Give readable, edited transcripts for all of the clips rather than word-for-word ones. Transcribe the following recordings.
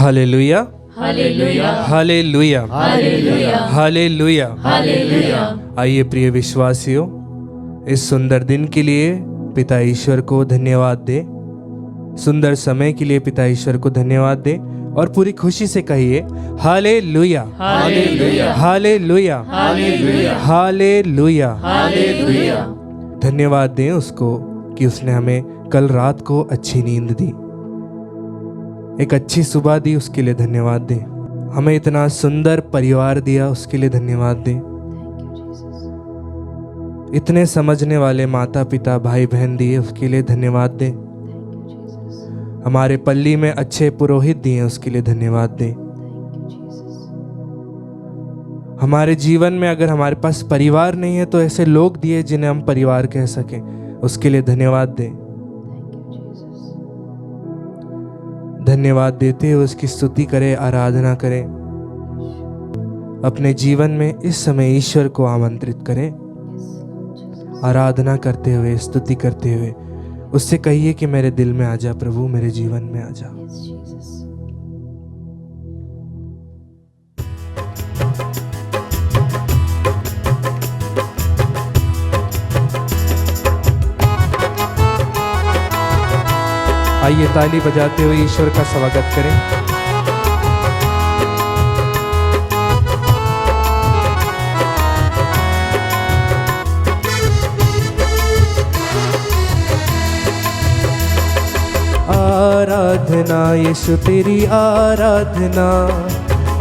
Hallelujah, hallelujah, hallelujah, hallelujah, hallelujah. Hallelujah. आइए प्रिय विश्वासियों, इस सुंदर दिन के लिए पिता ईश्वर को धन्यवाद दे। सुंदर समय के लिए पिता ईश्वर को धन्यवाद दे और पूरी खुशी से कहिए hallelujah, hallelujah, hallelujah, hallelujah, hallelujah. Hallelujah. धन्यवाद दें उसको कि उसने हमें कल रात को अच्छी नींद दी, एक अच्छी सुबह दी, उसके लिए धन्यवाद दें। हमें इतना सुंदर परिवार दिया, उसके लिए धन्यवाद दें। इतने समझने वाले माता पिता भाई बहन दिए, उसके लिए धन्यवाद दें। हमारे पल्ली में अच्छे पुरोहित दिए, उसके लिए धन्यवाद दें। हमारे जीवन में अगर हमारे पास परिवार नहीं है तो ऐसे लोग दिए जिन्हें हम परिवार कह सकें, उसके लिए धन्यवाद दें। धन्यवाद देते हुए उसकी स्तुति करें, आराधना करें। अपने जीवन में इस समय ईश्वर को आमंत्रित करें, आराधना करते हुए, स्तुति करते हुए उससे कहिए कि मेरे दिल में आ जा प्रभु, मेरे जीवन में आ जा। आइए ताली बजाते हुए ईश्वर का स्वागत करें। आराधना यीशु तेरी आराधना,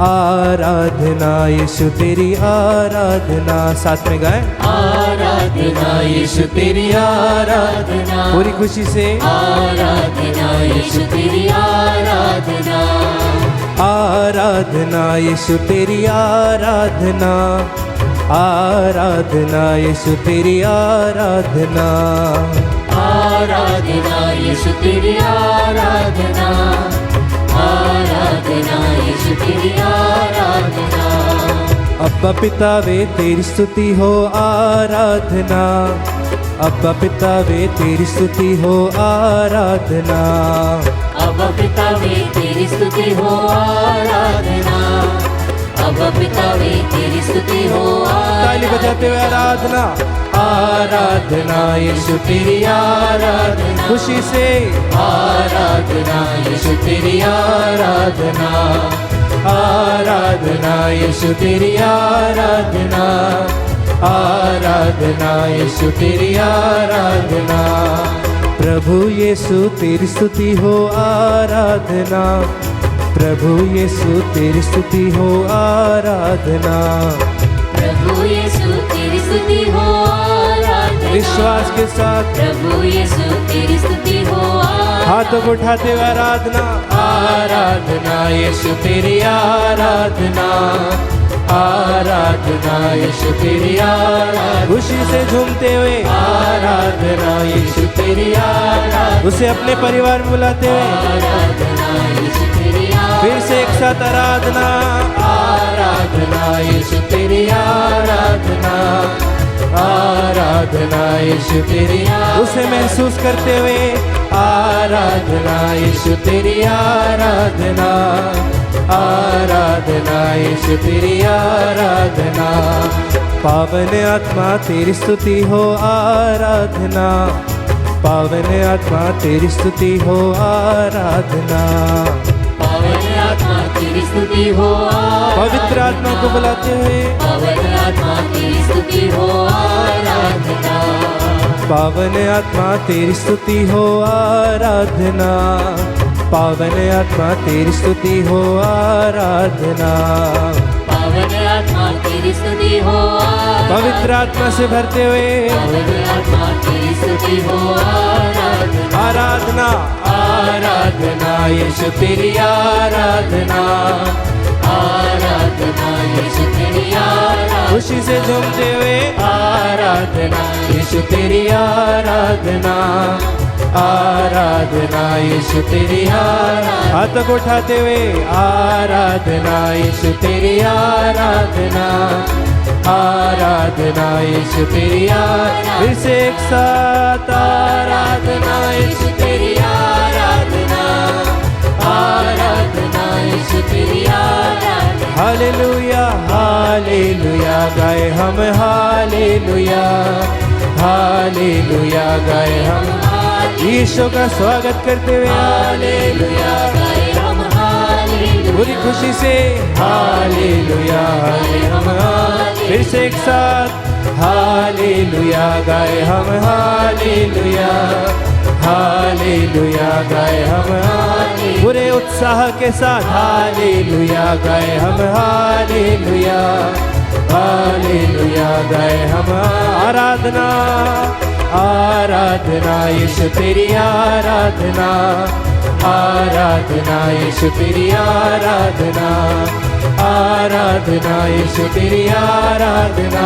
आराधना यीशु तेरी आराधना। साथ में गाएं, आराधना यीशु तेरी आराधना, पूरी खुशी से। आराधना यीशु तेरी आराधना, आराधना यीशु तेरी आराधना, आराधना यीशु तेरी आराधना। आराधना यीशु तेरी आराधना, आराधना यीशु तेरी आराधना। अब्बा पिता वे तेरी स्तुति हो आराधना, अब्बा पिता वे तेरी स्तुति हो आराधना। अब्बा पिता वे तेरी स्तुति हो आराधना, अब्बा पिता वे तेरी स्तुति हो ताली बजाते हुए आराधना। आराधना यीशु तेरी आराधना, खुशी से। आराधना यीशु तेरी आराधना, आराधना यीशु तेरी आराधना, आराधना यीशु तेरी आराधना। प्रभु यीशु तेरी स्तुति हो आराधना, प्रभु यीशु तेरी स्तुति हो आराधना। प्रभु यीशु तेरी स्तुति हो आराधना, विश्वास के साथ प्रभु यीशु तेरी स्तुति हो आराधना। हाथों को उठाते हुए आराधना। आराधना यीशु तेरी आराधना, आराधना यीशु तेरी आराधना। खुशी से झूमते हुए आराधना यीशु तेरी आराधना। उसे अपने परिवार में बुलाते हुए आराधना यीशु तेरी आराधना। फिर से एक साथ आराधना। आराधना यीशु तेरी आराधना, आराधना यीशु तेरी आराधना। उसे महसूस करते हुए आराधना यीशु तेरी आराधना, आराधना यीशु तेरी आराधना। पावन आत्मा तेरी स्तुति हो आराधना, पावन आत्मा तेरी स्तुति हो आराधना। पावन आत्मा तेरी स्तुति हो आराधना, पवित्र आत्मा को बुलाते हुए पावन आत्मा तेरी स्तुति हो आराधना, पावन आत्मा तेरी स्तुति हो आराधना, पावन आत्मा तेरी स्तुति हो आराधना। पावन आत्मा तेरी स्तुति हो आराधना, पवित्र आत्मा से भरते हुए पावन आत्मा तेरी स्तुति हो आराधना। आराधना। आराधना यीशु तेरी आराधना, आराधना यीशु तेरी आराधना। खुशी से झूमते हुए आराधना यीशु तेरी आराधना, आराधना यीशु तेरी आराधना। हाथ को उठाते हुए आराधना यीशु तेरी आराधना, आराधना यीशु तेरी आराधना। फिर से एक साथ आराधना यीशु तेरी आराधना, आराधना हालेलुया हालेलुया गाए हम यीशु का स्वागत करते हुए हालेलुया गाए हम हालेलुया पूरी खुशी से हालेलुया गाए हम फिर से एक साथ हालेलुया गाए हम हालेलुया हालेलुया गाए हम पूरे उत्साह के साथ हालेलुया गाए हम हालेलुया हालेलुया गाए हम आराधना आराधना यीशु तेरी आराधना आराधना यीशु तेरी आराधना आराधना यीशु तेरी आराधना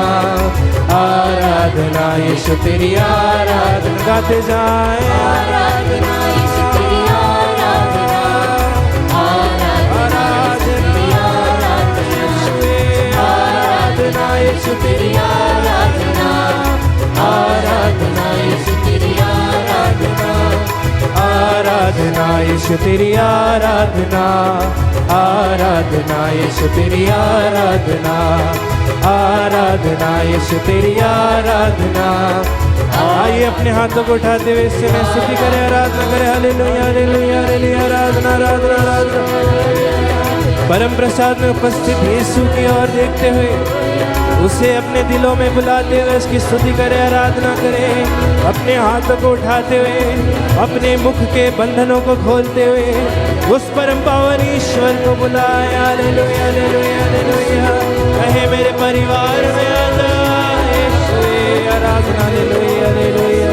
आराधना यीशु तेरी आराधना गाते जाए आराधना यीशु तेरी आराधना आराधना यीशु तेरी आराधना आराधना यीशु तेरी आराधना आराधना यीशु तेरी आराधना आराधना यीशु तेरी आराधना आराधना यीशु तेरी आराधना आइए अपने हाथों को उठाते हुए इससे मैं स्तुति करें आराधना करें हालेलुया हालेलुया हालेलुया आराधना आराधना आराधना परम प्रसाद में उपस्थित यीशु की ओर देखते हुए उसे अपने दिलों में बुलाते हुए उसकी स्तुति करें आराधना करें अपने हाथों को उठाते हुए अपने मुख के बंधनों को खोलते हुए उस परम पावन ईश्वर को बुलाए हालेलुया हालेलुया हालेलुया कहे मेरे परिवार में आजा यीशुए आराधना hallelujah hallelujah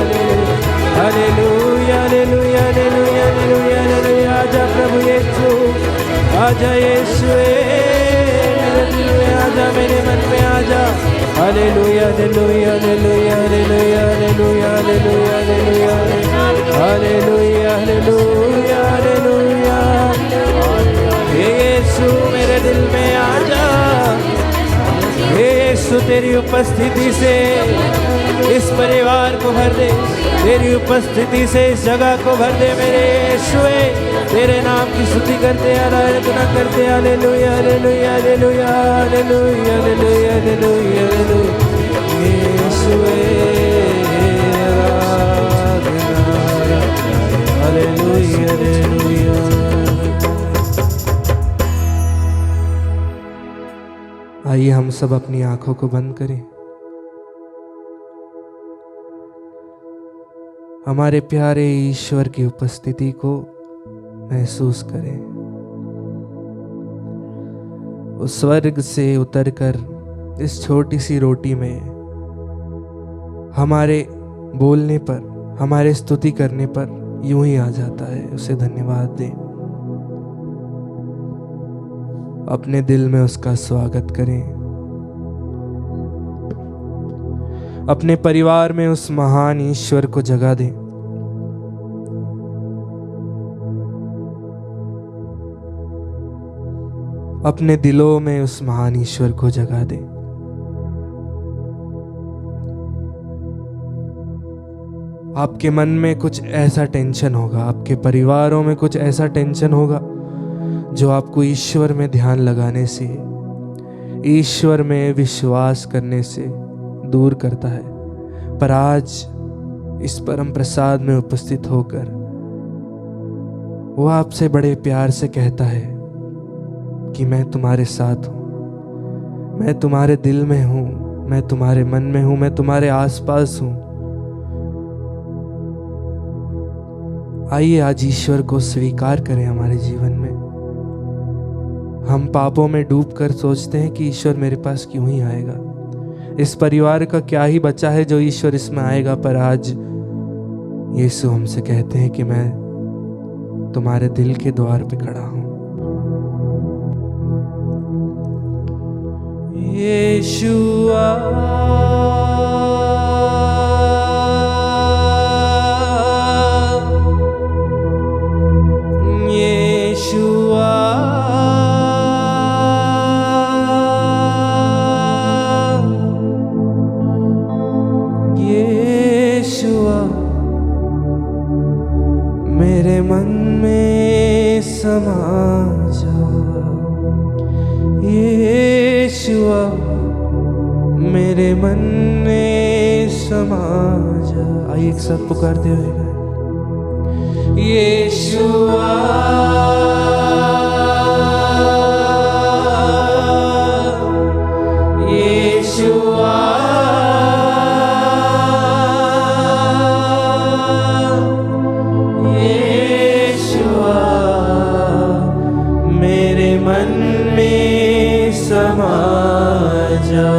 hallelujah hallelujah hallelujah hallelujah hallelujah आजा प्रभु यीशु आजा यीशुए मेरे दिल में आजा मेरे मन में आजा hallelujah hallelujah hallelujah hallelujah hallelujah hallelujah hallelujah hallelujah hallelujah हे यीशु मेरे दिल में आजा हे यीशु तेरी उपस्थिति से इस परिवार को भर दे तेरी उपस्थिति से इस जगह को भर दे मेरे यीशुए तेरे नाम की स्तुति करते आराधना करते hallelujah hallelujah hallelujah hallelujah hallelujah hallelujah यीशुए आराधना हालेलुया हालेलुया आइए हम सब अपनी आंखों को बंद करें हमारे प्यारे ईश्वर की उपस्थिति को महसूस करें उस स्वर्ग से उतरकर इस छोटी सी रोटी में हमारे बोलने पर हमारे स्तुति करने पर यूं ही आ जाता है उसे धन्यवाद दें अपने दिल में उसका स्वागत करें अपने परिवार में उस महान ईश्वर को जगह दें अपने दिलों में उस महान ईश्वर को जगह दें आपके मन में कुछ ऐसा टेंशन होगा आपके परिवारों में कुछ ऐसा टेंशन होगा जो आपको ईश्वर में ध्यान लगाने से ईश्वर में विश्वास करने से दूर करता है पर आज इस परम प्रसाद में उपस्थित होकर वो आपसे बड़े प्यार से कहता है कि मैं तुम्हारे साथ हूं मैं तुम्हारे दिल में हूं मैं तुम्हारे मन में हूं मैं तुम्हारे आसपास हूं आइए आज ईश्वर को स्वीकार करें हमारे जीवन में हम पापों में डूबकर सोचते हैं कि ईश्वर मेरे पास क्यों ही आएगा इस परिवार का क्या ही बचा है जो ईश्वर इसमें आएगा पर आज यीशु हमसे कहते हैं कि मैं तुम्हारे दिल के द्वार पे खड़ा हूं यीशुआ यीशुआ यीशुआ मेरे मन में समा जा यीशुआ मेरे मन में समा जा। आइए एक साथ पुकारते हुए गाएं। यीशुआ यीशुआ यीशुआ मेरे मन में समा जा।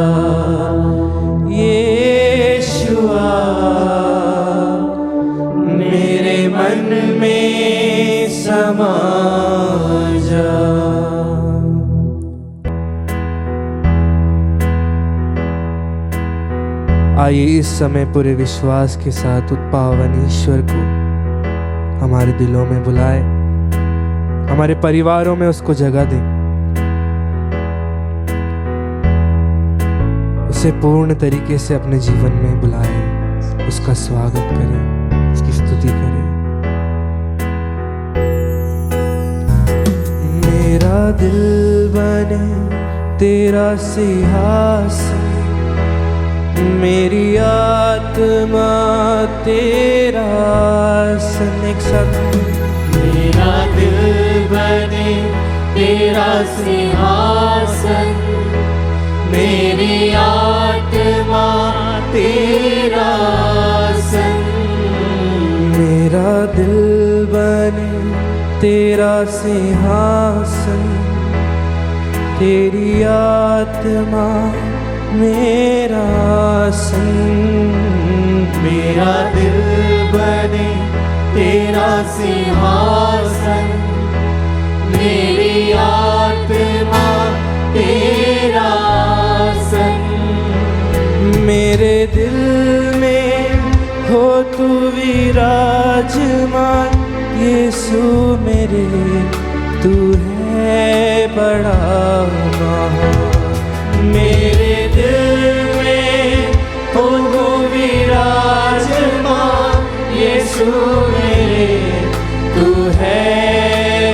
यीशुआ मेरे मन में समा जा। आइए इस समय पूरे विश्वास के साथ उत्पावन ईश्वर को हमारे दिलों में बुलाए, हमारे परिवारों में उसको जगह दें, उसे पूर्ण तरीके से अपने जीवन में बुलाएं, उसका स्वागत करें, उसकी स्तुति करें। मेरा दिल बने तेरा सिंहासन, मेरी आत्मा तेरा आसन। एक साथ मेरा दिल बने तेरा सिंहासन, मेरी आत्मा तेरा आसन। मेरा दिल बने तेरा सिंहासन, तेरी आत्मा मेरा आसन। मेरा दिल बने तेरा सिंहासन, मेरी आत्मा तेरा आसन। मेरे दिल में हो तू विराजमान, यीशु मेरे तू है बड़ा महान। मेरे दिल में हो विराजमान, यीशु मेरे तू है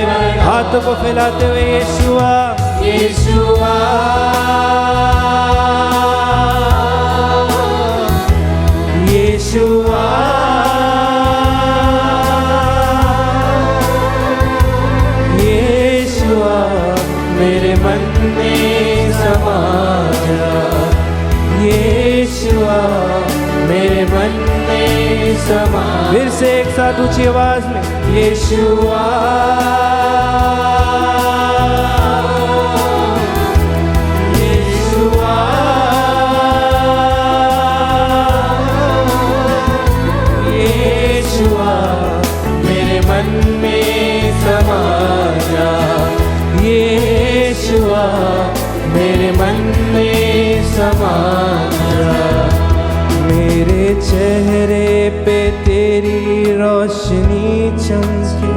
बड़ा। हाथों को फैलाते हुए यीशुआ यीशुआ यीशुआ यीशुआ मेरे मन में समा जा। यीशुआ मेरे मन में समा। फिर से एक साथ ऊंची आवाज में यीशुआ यीशुआ यीशुआ मेरे मन में समा जा। यीशुआ मेरे मन में समा जा। मेरे चेहरे पे तेरी रोशनी चमके,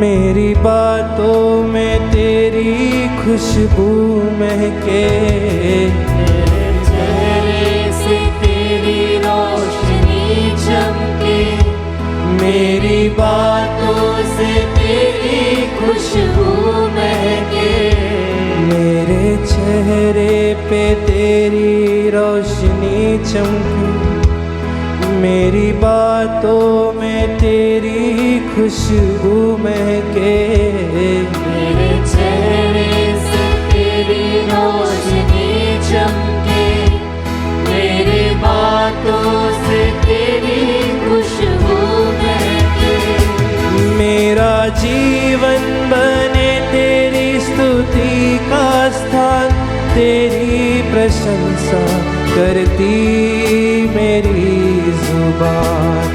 मेरी बातों में तेरी खुशबू महके। मेरे चेहरे से तेरी रोशनी चमके, मेरी बातों से तेरी खुशबू महके। मेरे चेहरे पे तेरी रोशनी चमके, मेरी बातों में तेरी खुशबू महके। मेरे चेहरे से तेरी रोशनी चमके, मेरी बातों से तेरी खुशबू महके। मेरा जीवन बने तेरी स्तुति का स्थान, तेरी प्रशंसा करती मेरी जुबान।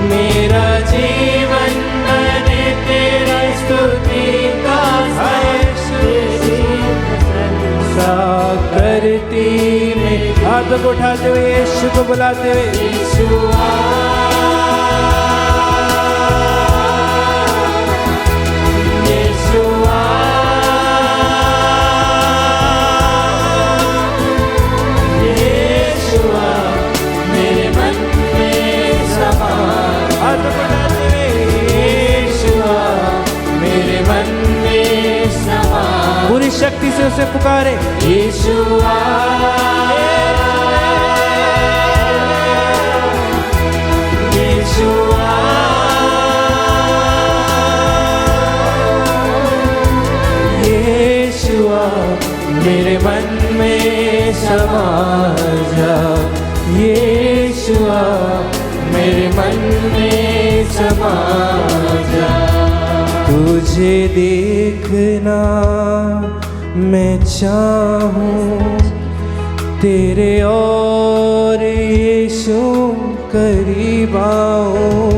मेरा जीवन बने तेरा स्तुति का स्थान, तेरी प्रशंसा करती मेरी। हाथ को उठाते हुए यीशु को बुलाते हुए यीशुआ यीशुआ यीशुआ मेरे मन में समा। हाथ बढ़ाते हुए यीशुआ मेरे मन में समा। पूरी शक्ति से उसे पुकारे यीशुआ मेरे मन में समा जा। यीशुआ मेरे मन में समा जा। तुझे देखना मैं चाहूं, तेरे और यीशु करीब आऊं।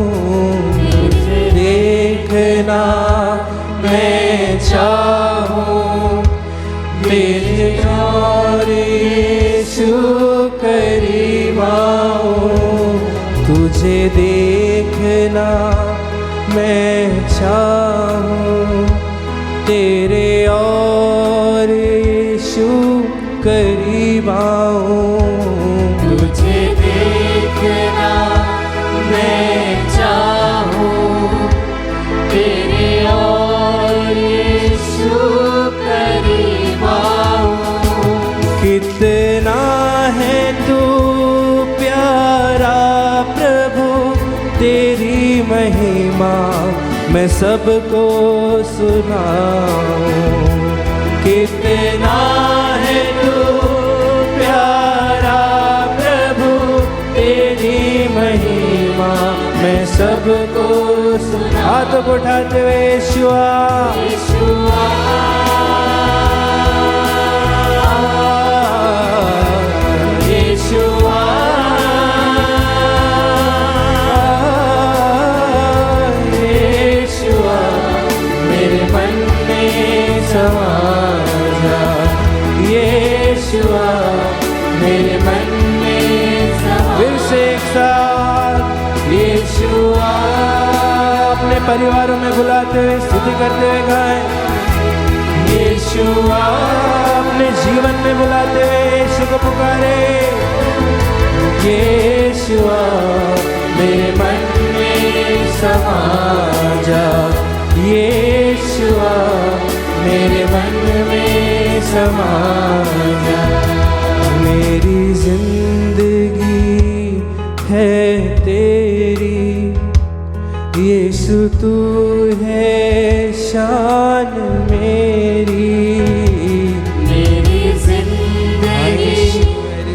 तुझे देखना मैं चाहूं, तेरे और यीशु करीब आऊं। तुझे देखना मैं चाहूं, तेरे और यीशु करीब आऊं। तुझे देखना मैं चाहूं, तेरे और यीशु करीब आऊं। कितना है तू प्यारा प्रभु, तेरी महिमा मैं सबको सुनाऊं। कितना है तू प्यारा प्रभु, तेरी महिमा मैं सबको सुनाऊं। हाथों को उठाते हुए यीशुआ यीशुआ यीशुआ यीशुआ मेरे मन में समा जा। यीशुआ मेरे मन में समा। फिर से एक साथ यीशुआ अपने परिवारों में बुलाते हुए स्तुति करते हुए गाएं। यीशुआ अपने जीवन में बुलाते हुए यीशु को पुकारे। यीशुआ मेरे मन में समा जा। यीशुआ मेरे मन में समा जा। मेरी जिंदगी है तेरी, यीशु तू है शान मेरी। मेरी जिंदगी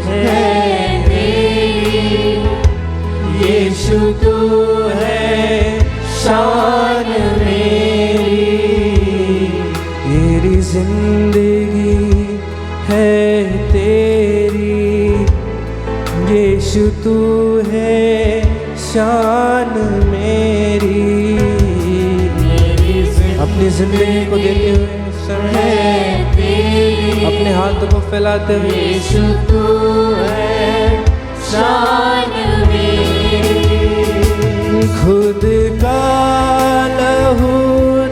है तेरी, यीशु तू है शान मेरी। मेरी जिंदगी है तेरी, यीशु तू है शान मेरी। अपनी जिंदगी को देते हुए समय अपने हाथों को फैलाते हुए यीशु तू है शान मेरी। खुद का लहू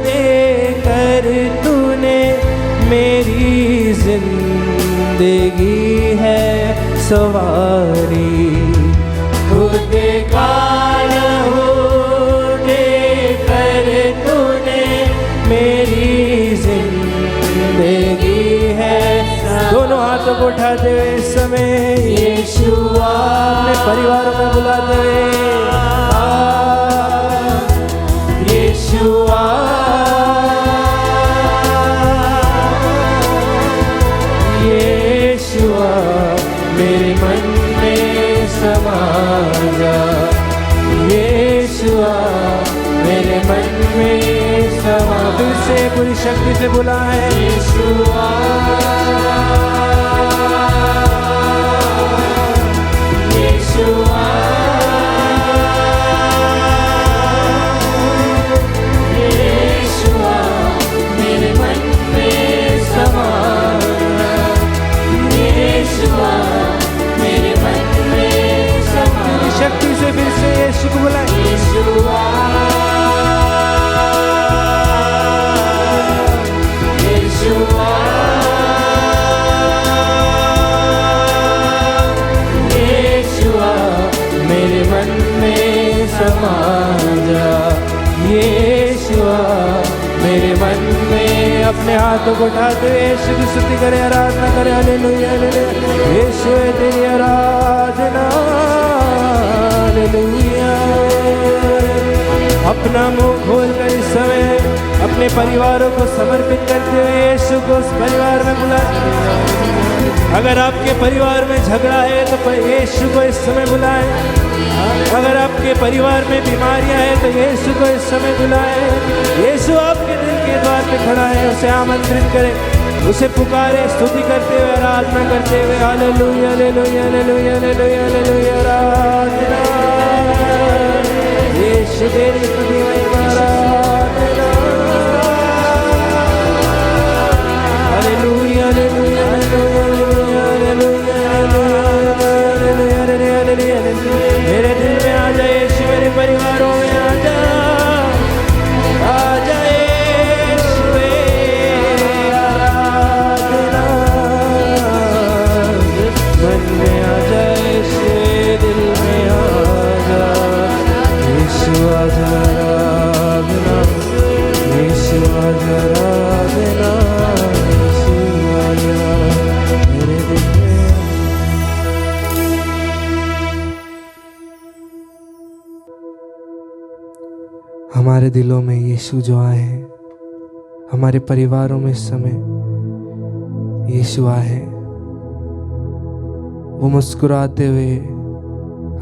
देकर तूने मेरी जिंदगी है सवारी। खुद का लहू देकर तूने मेरी जिंदगी है। दोनों हाथों को उठाते हुए इस समय यीशुआ अपने परिवारों में बुलाते हुए यीशुआ यीशुआ मेरे मन में समा जा। यीशुआ मेरे मन में समा। फिर से पूरी शक्ति से बुलाएं यीशुआ यीशुआ यीशुआ मेरे मन में समा। यीशुआ मेरे मन में समा। शक्ति से फिर से यीशु को बुलाएं। यीशुआ यीशुआ यीशुआ मेरे मन में समा जा। यीशुआ मेरे मन में। अपने हाथों को उठाते हुए यीशु की स्तुति करें, आराधना करें। Hallelujah hallelujah. यीशु तेरी आराधना। हालेलुया। अपना मुंह खोल कर इस समय अपने अपने परिवारों को समर्पित करते हुए यीशु को उस परिवार में बुलाएं। अगर आपके परिवार में झगड़ा है तो यीशु को इस समय बुलाएं। अगर आपके परिवार में बीमारियां हैं तो यीशु को इस समय बुलाएं। यीशु आपके दिल के द्वार पे खड़ा है, उसे आमंत्रित करें, उसे पुकारे, स्तुति करते हुए, आराधना करते हुए। Hallelujah hallelujah hallelujah hallelujah hallelujah, आराधना यीशु तेरी स्तुति महिमा, आराधना hallelujah hallelujah hallelujah hallelujah hallelujah hallelujah hallelujah. मेरे दिल में आ जाए यीशु, मेरे परिवारों में आ जा, आ जाए यीशु, आराधना मन में आ जाए यीशु, दिल में आ जा यीशु, आ जा आराधना यीशु, आ जा आराधना यीशु, आ जा मेरे दिल में। हमारे दिलों में यीशु जो आए हैं, हमारे परिवारों में इस समय यीशु आए हैं, वो मुस्कुराते हुए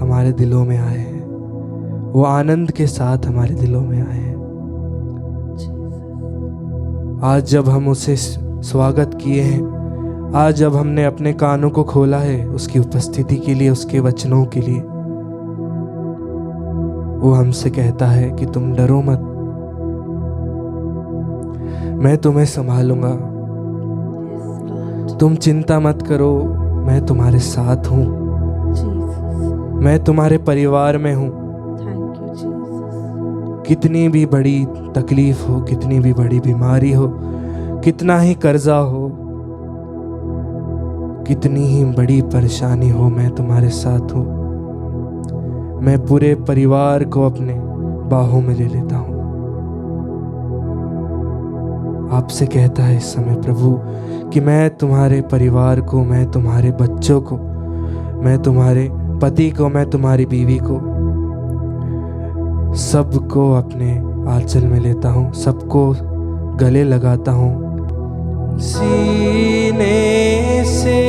हमारे दिलों में आए हैं, वो आनंद के साथ हमारे दिलों में आए हैं। आज जब हम उसे स्वागत किए हैं, आज जब हमने अपने कानों को खोला है उसकी उपस्थिति के लिए, उसके वचनों के लिए, वो हमसे कहता है कि तुम डरो मत, मैं तुम्हें संभालूंगा, तुम चिंता मत करो, मैं तुम्हारे साथ हूं, मैं तुम्हारे परिवार में हूं। कितनी भी बड़ी तकलीफ हो, कितनी भी बड़ी बीमारी हो, कितना ही कर्जा हो, कितनी ही बड़ी परेशानी हो, मैं तुम्हारे साथ हूं। मैं पूरे परिवार को अपने बाहों में ले लेता हूं। आपसे कहता है इस समय प्रभु कि मैं तुम्हारे परिवार को, मैं तुम्हारे बच्चों को, मैं तुम्हारे पति को, मैं तुम्हारी बीवी को, सबको अपने आंचल में लेता हूं, सबको गले लगाता हूं। सीने से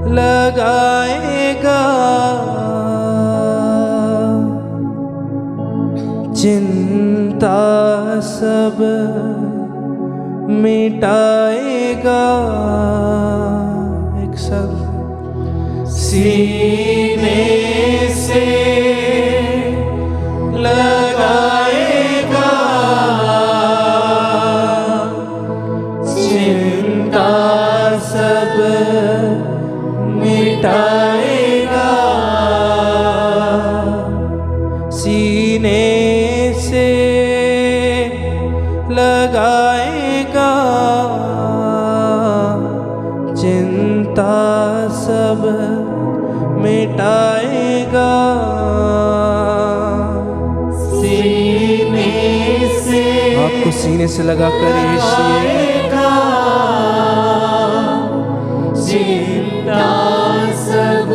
लगाएगा चिंता सब मिटाएगा। एक सब सीने से लगाएगा चिंता सब मिटाएगा। सीने से लगाएगा चिंता सब मिटाएगा। सीने से आपको सीने से लगाकर लगाएगा चिंता सब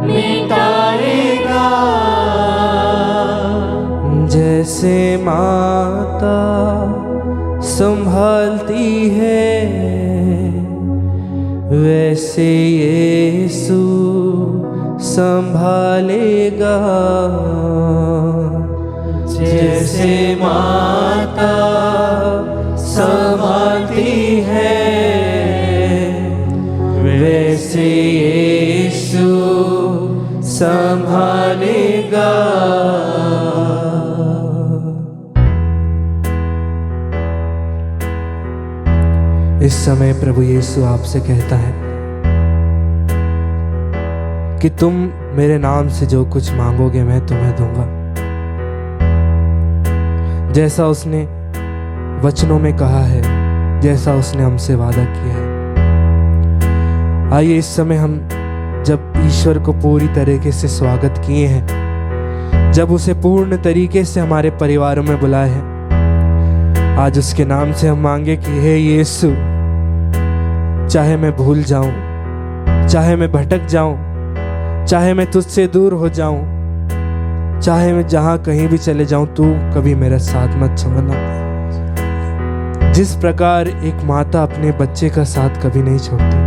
मिटाएगा। जैसे माता संभालती है वैसे यीशु संभालेगा। जैसे माता संभालती है वैसे यीशु संभालेगा। इस समय प्रभु यीशु आपसे कहता है कि तुम मेरे नाम से जो कुछ मांगोगे मैं तुम्हें दूंगा, जैसा उसने वचनों में कहा है, जैसा उसने हमसे वादा किया है। आइए इस समय हम जब ईश्वर को पूरी तरीके से स्वागत किए हैं, जब उसे पूर्ण तरीके से हमारे परिवारों में बुलाए हैं, आज उसके नाम से हम मांगे कि हे यीशु, चाहे मैं भूल जाऊं, चाहे मैं भटक जाऊं, चाहे मैं तुझसे दूर हो जाऊं, चाहे मैं जहाँ कहीं भी चले जाऊं, तू कभी मेरा साथ मत छोड़ना। जिस प्रकार एक माता अपने बच्चे का साथ कभी नहीं छोड़ती,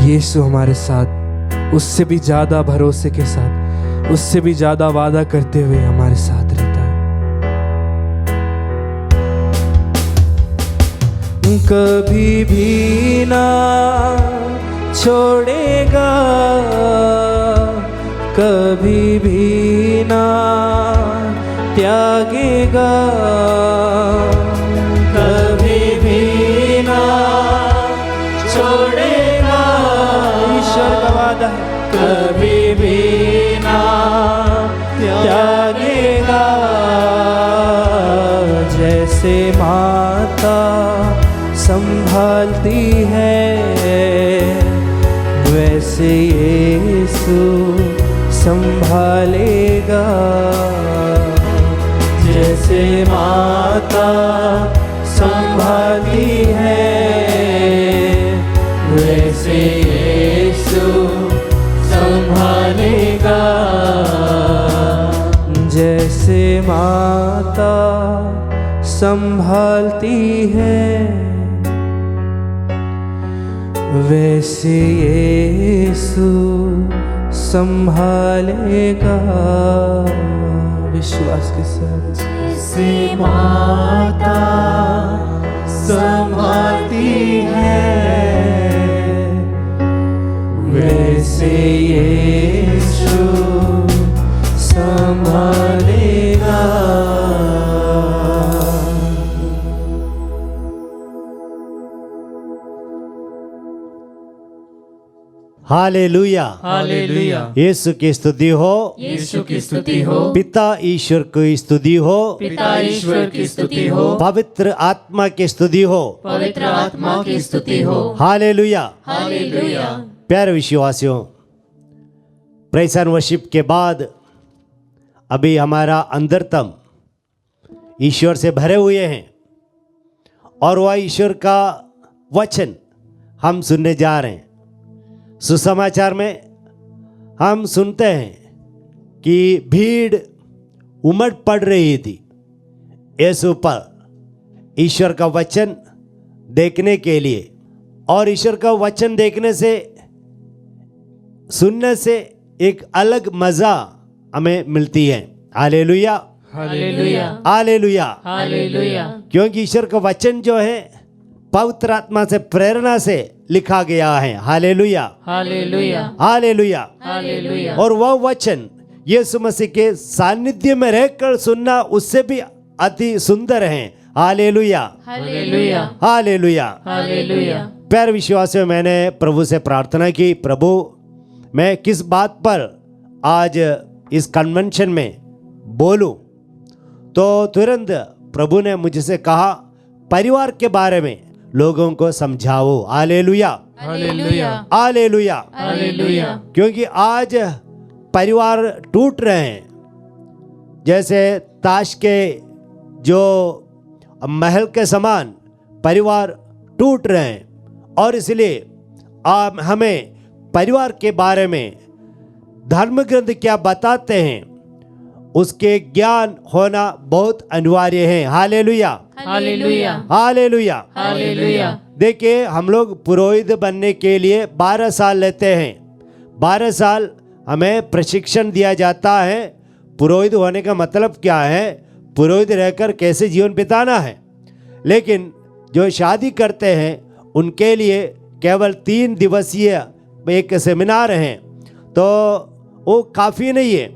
यीशु हमारे साथ उससे भी ज्यादा भरोसे के साथ, उससे भी ज्यादा वादा करते हुए हमारे साथ रहता है। कभी भी ना छोड़ेगा, कभी भी ना त्यागेगा, कभी भी ना छोड़ेगा, ईश्वर का वादा है, कभी भी ना त्यागेगा। जैसे माता संभालती है, वैसे यीशु संभालेगा। जैसे माता संभालती है, वैसे यीशु संभालेगा। जैसे माता संभालती है, वैसे यीशु संभालेगा। विश्वास के साथ, जैसे माता संभालती है, वैसे यीशु संभालेगा। Hallelujah, hallelujah. यीशु की स्तुति हो, यीशु की स्तुति हो, पिता ईश्वर की स्तुति हो, पिता ईश्वर की स्तुति हो, पवित्र आत्मा की स्तुति हो, पवित्र आत्मा की स्तुति हो। हालेलुया। हालेलुया। प्यारे विश्वासियों, प्रेज़ एंड वर्शिप के बाद अभी हमारा अंतरतम ईश्वर से भरे हुए हैं और वह ईश्वर का वचन हम सुनने जा रहे हैं। सुसमाचार में हम सुनते हैं कि भीड़ उमड़ पड़ रही थी यीशु पर ईश्वर का वचन देखने के लिए, और ईश्वर का वचन देखने से, सुनने से एक अलग मजा हमें मिलती है। Hallelujah, hallelujah. हालेलुया। हालेलुया। क्योंकि ईश्वर का वचन जो है पवित्र आत्मा से प्रेरणा से लिखा गया है। Hallelujah, hallelujah. हालेलुया। हालेलुया। और वह वचन यीशु मसीह के सानिध्य में रहकर सुनना उससे भी अति सुंदर है। Hallelujah, hallelujah. हालेलुया। हालेलुया। प्यारे विश्वासियों, मैंने प्रभु से प्रार्थना की, प्रभु मैं किस बात पर आज इस कन्वेंशन में बोलूं, तो तुरंत प्रभु ने मुझसे कहा परिवार के बारे में लोगों को समझाओ। Hallelujah, hallelujah. हालेलुया। हालेलुया। क्योंकि आज परिवार टूट रहे हैं, जैसे ताश के जो महल के समान परिवार टूट रहे हैं, और इसलिए हमें परिवार के बारे में धर्म ग्रंथ क्या बताते हैं उसके ज्ञान होना बहुत अनिवार्य है। Hallelujah, hallelujah. हालेलुया। हालेलुया। देखिए, हम लोग पुरोहित बनने के लिए 12 साल लेते हैं। 12 साल हमें प्रशिक्षण दिया जाता है। पुरोहित होने का मतलब क्या है, पुरोहित रहकर कैसे जीवन बिताना है। लेकिन जो शादी करते हैं उनके लिए केवल 3 दिवसीय एक सेमिनार है, तो वो काफ़ी नहीं है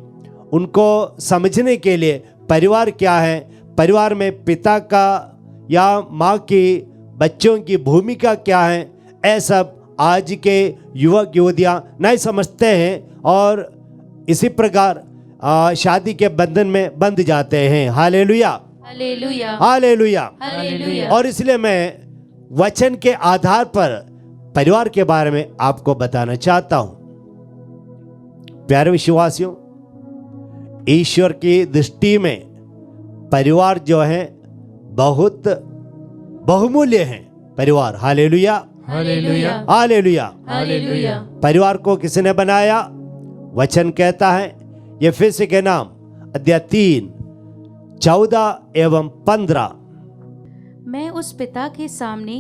उनको समझने के लिए परिवार क्या है, परिवार में पिता का या माँ की बच्चों की भूमिका क्या है, ये सब आज के युवक युवतियाँ नहीं समझते हैं और इसी प्रकार शादी के बंधन में बंध जाते हैं। Hallelujah, hallelujah. हालेलुया। हालेलुया। और इसलिए मैं वचन के आधार पर परिवार के बारे में आपको बताना चाहता हूं। प्यारे विश्वासियों, ईश्वर की दृष्टि में परिवार जो है बहुत बहुमूल्य है। परिवार, हालेलुया, हालेलुया। हालेलुया। हालेलुया। परिवार को किसने बनाया? वचन कहता है, यफेसी के नाम अध्याय 3 14 एवं 15। मैं उस पिता के सामने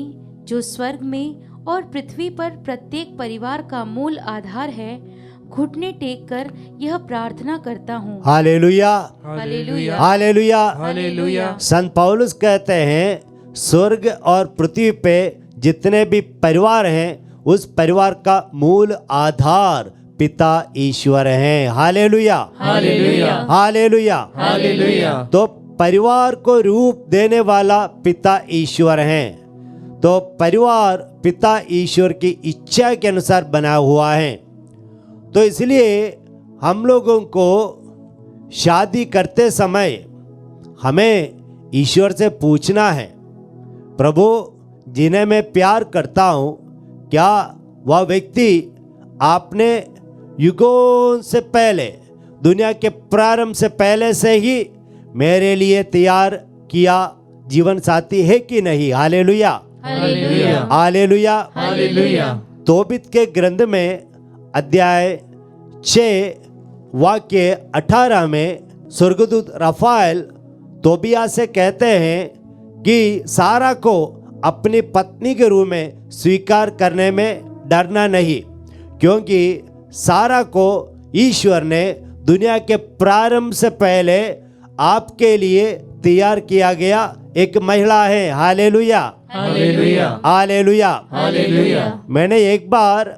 जो स्वर्ग में और पृथ्वी पर प्रत्येक परिवार का मूल आधार है, घुटने टेक कर यह प्रार्थना करता हूँ। Hallelujah, hallelujah, hallelujah, hallelujah. संत पौलुस कहते हैं स्वर्ग और पृथ्वी पे जितने भी परिवार हैं, उस परिवार का मूल आधार पिता ईश्वर हैं। Hallelujah, hallelujah, hallelujah, hallelujah. तो परिवार को रूप देने वाला पिता ईश्वर हैं। तो परिवार पिता ईश्वर की इच्छा के अनुसार बना हुआ है। तो इसलिए हम लोगों को शादी करते समय हमें ईश्वर से पूछना है, प्रभु जिन्हें मैं प्यार करता हूँ, क्या वह व्यक्ति आपने युगों से पहले, दुनिया के प्रारंभ से पहले से ही मेरे लिए तैयार किया जीवन साथी है कि नहीं। Hallelujah, hallelujah, hallelujah, hallelujah. तोबित के ग्रंथ में अध्याय 6 वाक्य 18 में स्वर्गदूत रफाएल तोबिया से कहते हैं कि सारा को अपनी पत्नी के रूप में स्वीकार करने में डरना नहीं, क्योंकि सारा को ईश्वर ने दुनिया के प्रारंभ से पहले आपके लिए तैयार किया गया एक महिला है। Hallelujah, hallelujah, hallelujah, hallelujah. मैंने एक बार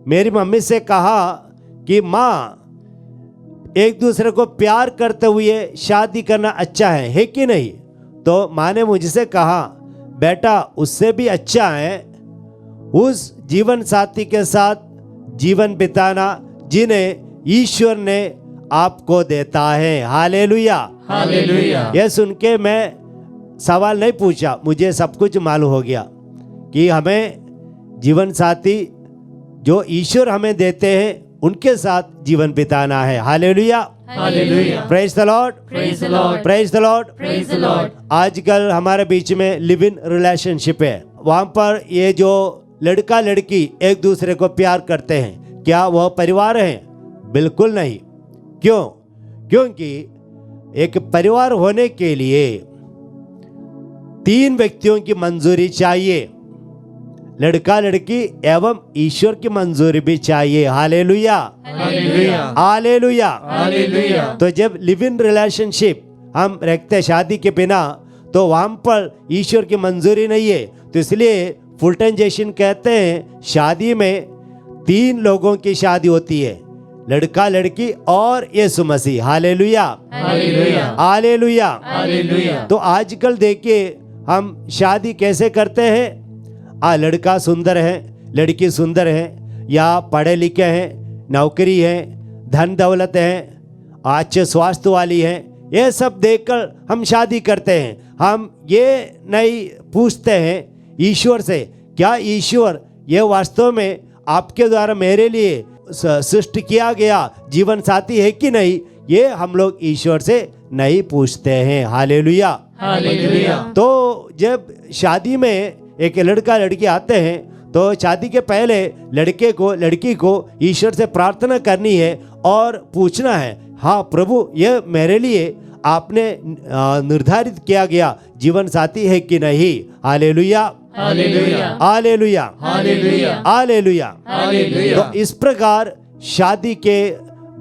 मेरी मम्मी से कहा कि माँ, एक दूसरे को प्यार करते हुए शादी करना अच्छा है कि नहीं? तो माँ ने मुझसे कहा, बेटा उससे भी अच्छा है उस जीवन साथी के साथ जीवन बिताना जिन्हें ईश्वर ने आपको देता है। Hallelujah, hallelujah. यह सुन के मैं सवाल नहीं पूछा, मुझे सब कुछ मालूम हो गया कि हमें जीवन साथी जो ईश्वर हमें देते हैं उनके साथ जीवन बिताना है। Hallelujah, hallelujah. Praise the Lord, praise the Lord, praise the Lord, praise the Lord. आजकल हमारे बीच में लिव इन रिलेशनशिप है। वहाँ पर ये जो लड़का लड़की एक दूसरे को प्यार करते हैं, क्या वह परिवार है? बिल्कुल नहीं। क्यों? क्योंकि एक परिवार होने के लिए 3 व्यक्तियों की मंजूरी चाहिए, लड़का लड़की एवं ईश्वर की मंजूरी भी चाहिए। Hallelujah, hallelujah, hallelujah. हालेलुया। तो जब लिव इन रिलेशनशिप हम रखते शादी के बिना, तो वहां पर ईश्वर की मंजूरी नहीं है। तो इसलिए फुलटन जैसन कहते हैं शादी में 3 लोगों की शादी होती है, लड़का लड़की और यीशु मसीह। Hallelujah, hallelujah, hallelujah. हालेलुया। तो आजकल देखिए हम शादी कैसे करते हैं, लड़का सुंदर है, लड़की सुंदर है, या पढ़े लिखे हैं, नौकरी है, धन दौलत है, अच्छे स्वास्थ्य वाली है, ये सब देखकर हम शादी करते हैं। हम ये नहीं पूछते हैं ईश्वर से, क्या ईश्वर ये वास्तव में आपके द्वारा मेरे लिए सृष्टि किया गया जीवन साथी है कि नहीं? ये हम लोग ईश्वर से नहीं पूछते हैं। Hallelujah, hallelujah. तो जब शादी में एक लड़का लड़की आते हैं तो शादी के पहले लड़के को लड़की को ईश्वर से प्रार्थना करनी है और पूछना है, हाँ प्रभु ये मेरे लिए आपने निर्धारित किया गया जीवन साथी है कि नहीं? Hallelujah, hallelujah, hallelujah, hallelujah, hallelujah. Hallelujah. तो इस प्रकार शादी के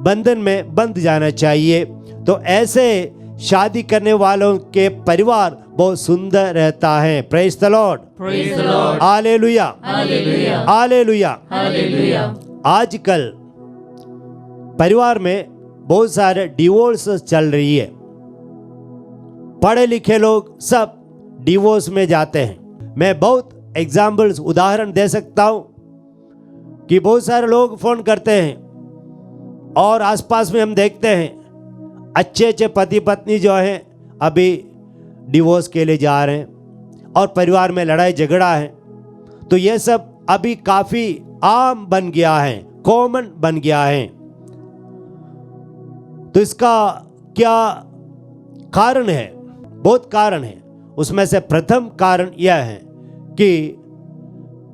बंधन में बंध जाना चाहिए। तो ऐसे शादी करने वालों के परिवार बहुत सुंदर रहता है। Praise the Lord, praise the Lord. Hallelujah, hallelujah, hallelujah. Hallelujah. आजकल परिवार में बहुत सारे डिवोर्स चल रही है। पढ़े लिखे लोग सब डिवोर्स में जाते हैं। मैं बहुत एग्जाम्पल्स उदाहरण दे सकता हूं कि बहुत सारे लोग फोन करते हैं और आसपास में हम देखते हैं अच्छे अच्छे पति पत्नी जो हैं अभी डिवोर्स के लिए जा रहे हैं और परिवार में लड़ाई झगड़ा है। तो ये सब अभी काफी आम बन गया है, कॉमन बन गया है। तो इसका क्या कारण है? बहुत कारण है। उसमें से प्रथम कारण यह है कि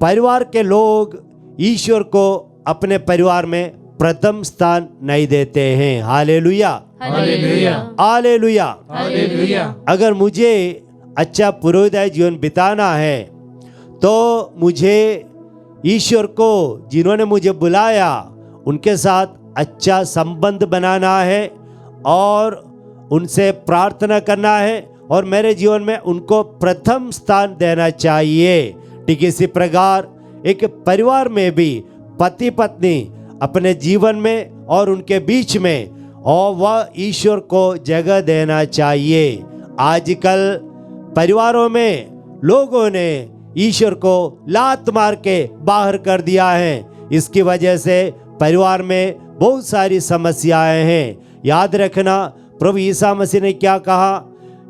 परिवार के लोग ईश्वर को अपने परिवार में प्रथम स्थान नहीं देते हैं। Hallelujah, hallelujah, hallelujah. हालेलुया। अगर मुझे अच्छा पुरोहिताई जीवन बिताना है तो मुझे ईश्वर को, जिन्होंने मुझे बुलाया, उनके साथ अच्छा संबंध बनाना है और उनसे प्रार्थना करना है और मेरे जीवन में उनको प्रथम स्थान देना चाहिए। ठीक इसी प्रकार एक परिवार में भी पति पत्नी अपने जीवन में और उनके बीच में और वह ईश्वर को जगह देना चाहिए। आजकल परिवारों में लोगों ने ईश्वर को लात मार के बाहर कर दिया है। इसकी वजह से परिवार में बहुत सारी समस्याएं हैं। याद रखना प्रभु ईसा मसीह ने क्या कहा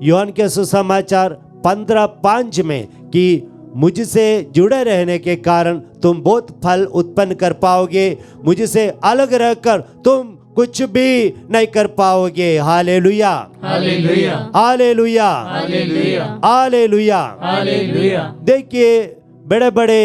यूहन्ना के सुसमाचार 15:5 में कि मुझसे जुड़े रहने के कारण तुम बहुत फल उत्पन्न कर पाओगे, मुझसे अलग रहकर तुम कुछ भी नहीं कर पाओगे। Hallelujah, hallelujah, hallelujah, hallelujah, hallelujah. Hallelujah. देखिए बड़े बड़े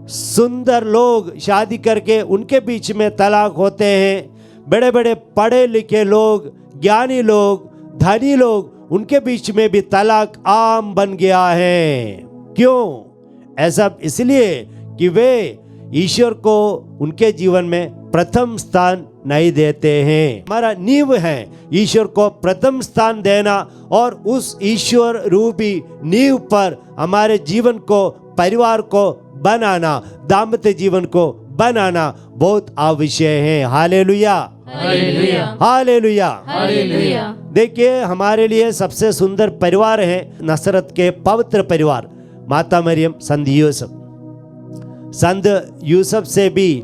सुंदर लोग शादी करके उनके बीच में तलाक होते हैं। बड़े बड़े पढ़े लिखे लोग, ज्ञानी लोग, धनी लोग, उनके बीच में भी तलाक आम बन गया है। क्यों? ऐसा इसलिए कि वे ईश्वर को उनके जीवन में प्रथम स्थान नहीं देते हैं। हमारा नींव है ईश्वर को प्रथम स्थान देना और उस ईश्वर रूपी नींव पर हमारे जीवन को, परिवार को बनाना, दाम्पत्य जीवन को बनाना बहुत आवश्यक है। Hallelujah, hallelujah, hallelujah, hallelujah. देखिए हमारे लिए सबसे सुंदर परिवार है नसरत के पवित्र परिवार, माता मरियम, संत यूसुफ। संत यूसुफ से भी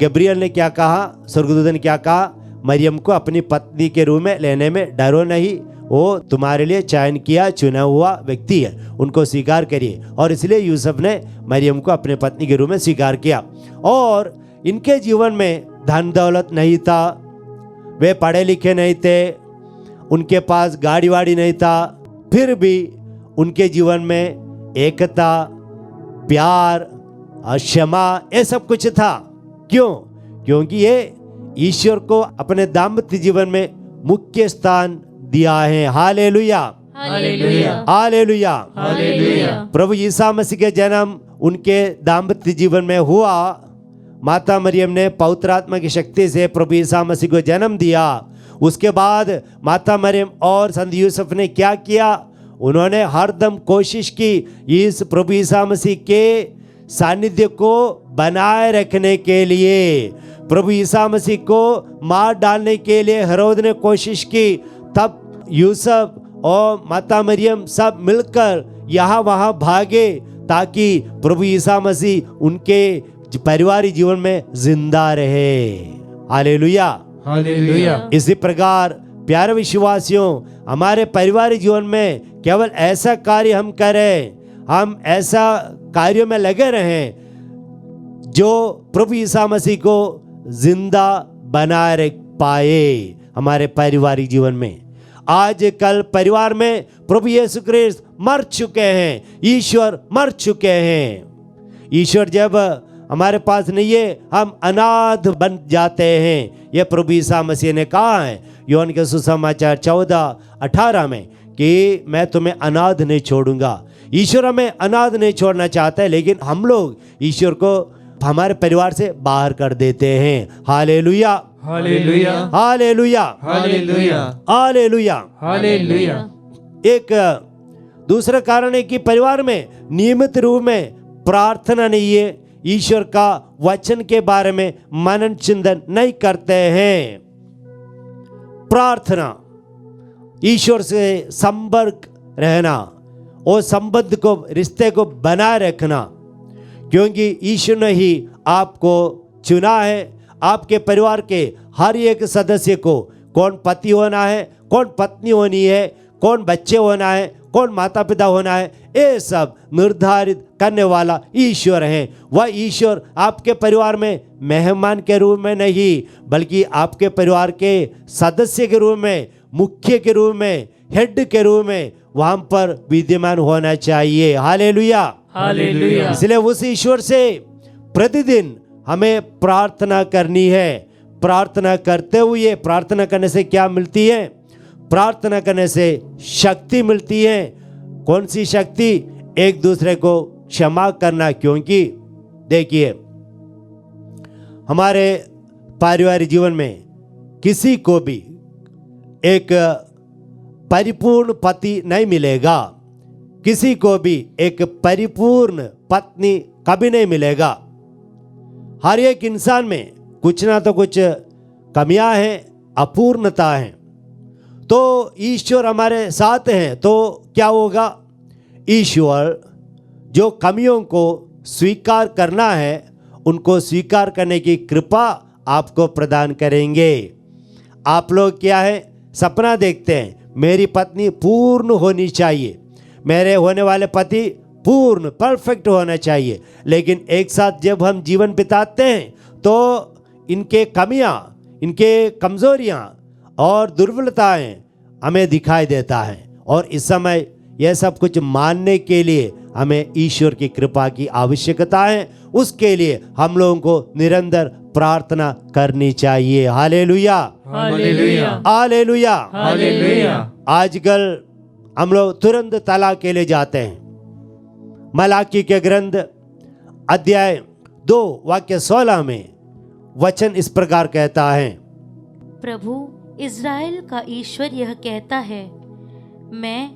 गब्रियल ने क्या कहा, स्वर्गदूत ने क्या कहा, मरियम को अपनी पत्नी के रूप में लेने में डरो नहीं, वो तुम्हारे लिए चयन किया चुना हुआ व्यक्ति है, उनको स्वीकार करिए। और इसलिए यूसुफ ने मरियम को अपने पत्नी के रूप में स्वीकार किया। और इनके जीवन में धन दौलत नहीं था, वे पढ़े लिखे नहीं थे, उनके पास गाड़ी वाड़ी नहीं था, फिर भी उनके जीवन में एकता, प्यार और क्षमा, ये सब कुछ था। क्यों? क्योंकि ये ईश्वर को अपने दाम्पत्य जीवन में मुख्य स्थान दिया है। Hallelujah, hallelujah, hallelujah, hallelujah. प्रभु ईसा मसीह के जन्म उनके दाम्पत्य जीवन में हुआ। माता मरियम ने पवित्र आत्मा की शक्ति से प्रभु ईसा मसीह को जन्म दिया। उसके बाद माता मरियम और संत यूसुफ ने क्या किया, उन्होंने हरदम कोशिश की इस प्रभु ईसा मसीह के सानिध्य को बनाए रखने के लिए। प्रभु ईसा मसीह को मार डालने के लिए हेरोद ने कोशिश की, तब यूसुफ और माता मरियम सब मिलकर यहाँ वहाँ भागे ताकि प्रभु ईसा मसीह उनके परिवारिक जीवन में जिंदा रहे। Hallelujah, hallelujah. इसी प्रकार प्यारे विश्वासियों, हमारे पारिवारिक जीवन में केवल ऐसा कार्य हम करें, हम ऐसा कार्यों में लगे रहें जो प्रभु ईसा मसीह को जिंदा बनाए रख पाए हमारे पारिवारिक जीवन में। आज कल परिवार में प्रभु यीशु क्रिस्त मर चुके हैं, ईश्वर मर चुके हैं। ईश्वर जब हमारे पास नहीं है, हम अनाथ बन जाते हैं। यह प्रभु ईसा मसीह ने कहा है यूहन्ना के सुसमाचार 14:18 में कि मैं तुम्हें अनाथ नहीं छोड़ूंगा। ईश्वर हमें अनाथ नहीं छोड़ना चाहता है, लेकिन हम लोग ईश्वर को हमारे परिवार से बाहर कर देते हैं। Hallelujah, hallelujah, hallelujah, hallelujah, hallelujah, hallelujah. एक दूसरा कारण है कि परिवार में नियमित रूप में प्रार्थना नहीं है, ईश्वर का वचन के बारे में मनन चिंतन नहीं करते हैं। प्रार्थना, ईश्वर से संपर्क रहना और संबंध को, रिश्ते को बनाए रखना, क्योंकि ईश्वर ने ही आपको चुना है। आपके परिवार के हर एक सदस्य को, कौन पति होना है, कौन पत्नी होनी है, कौन बच्चे होना है, कौन माता पिता होना है, ये सब निर्धारित करने वाला ईश्वर है। वह ईश्वर आपके परिवार में मेहमान के रूप में नहीं, बल्कि आपके परिवार के सदस्य के रूप में, मुख्य के रूप में, हेड के रूप में वहां पर विद्यमान होना चाहिए। Hallelujah, hallelujah. इसलिए उस ईश्वर से प्रतिदिन हमें प्रार्थना करनी है। प्रार्थना करते हुए, प्रार्थना करने से क्या मिलती है? प्रार्थना करने से शक्ति मिलती है। कौन सी शक्ति? एक दूसरे को क्षमा करना। क्योंकि देखिए, हमारे पारिवारिक जीवन में किसी को भी एक परिपूर्ण पति नहीं मिलेगा, किसी को भी एक परिपूर्ण पत्नी कभी नहीं मिलेगा। हर एक इंसान में कुछ ना तो कुछ कमियां हैं, अपूर्णता हैं। तो ईश्वर हमारे साथ हैं तो क्या होगा? ईश्वर जो कमियों को स्वीकार करना है, उनको स्वीकार करने की कृपा आपको प्रदान करेंगे। आप लोग क्या है, सपना देखते हैं, मेरी पत्नी पूर्ण होनी चाहिए, मेरे होने वाले पति पूर्ण परफेक्ट होना चाहिए। लेकिन एक साथ जब हम जीवन बिताते हैं तो इनके कमियां, इनके कमजोरियां और दुर्बलताएं हमें दिखाई देता है। और इस समय यह सब कुछ मानने के लिए हमें ईश्वर की कृपा की आवश्यकता है। उसके लिए हम लोगों को निरंतर प्रार्थना करनी चाहिए। Hallelujah, hallelujah, hallelujah, hallelujah. आजकल हम लोग तुरंत तलाक के लिए जाते हैं। मलाकी के ग्रंथ अध्याय 2 वाक्य 16 में वचन इस प्रकार कहता है, प्रभु इज़राइल का ईश्वर यह कहता है, मैं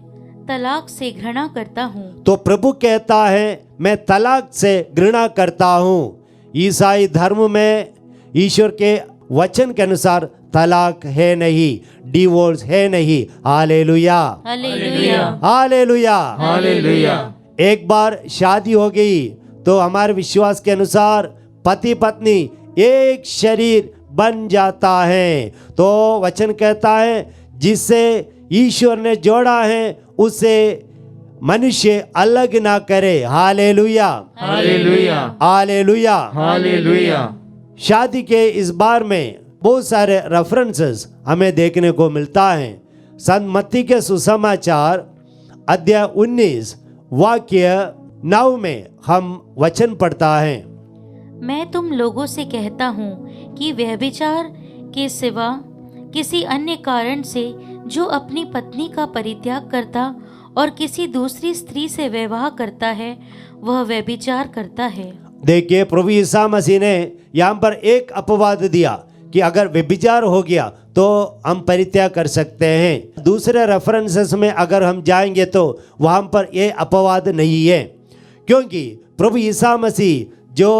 तलाक से घृणा करता हूँ। तो प्रभु कहता है मैं तलाक से घृणा करता हूँ। ईसाई धर्म में ईश्वर के वचन के अनुसार तलाक है नहीं, डिवोर्स है नहीं। Hallelujah, hallelujah, hallelujah, hallelujah. एक बार शादी हो गई तो हमारे विश्वास के अनुसार पति पत्नी एक शरीर बन जाता है। तो वचन कहता है जिससे ईश्वर ने जोड़ा है उसे मनुष्य अलग ना करे। Hallelujah, hallelujah, hallelujah, hallelujah. शादी के इस बार में बहुत सारे रेफरेंसेस हमें देखने को मिलता है। संत मत्ती के सुसमाचार अध्याय 19 वाक्य 9 में हम वचन पढ़ता है, मैं तुम लोगों से कहता हूँ कि व्यभिचार के सिवा किसी अन्य कारण से जो अपनी पत्नी का परित्याग करता और किसी दूसरी स्त्री से विवाह करता है, वह व्यभिचार करता है। देखिए, प्रभु यीशु मसीह ने यहाँ पर एक अपवाद दिया कि अगर व्यभिचार हो गया तो हम परित्याग कर सकते हैं। दूसरे रेफरेंसेस में अगर हम जाएंगे तो वहाँ पर ये अपवाद नहीं है, क्योंकि प्रभु यीशु मसीह जो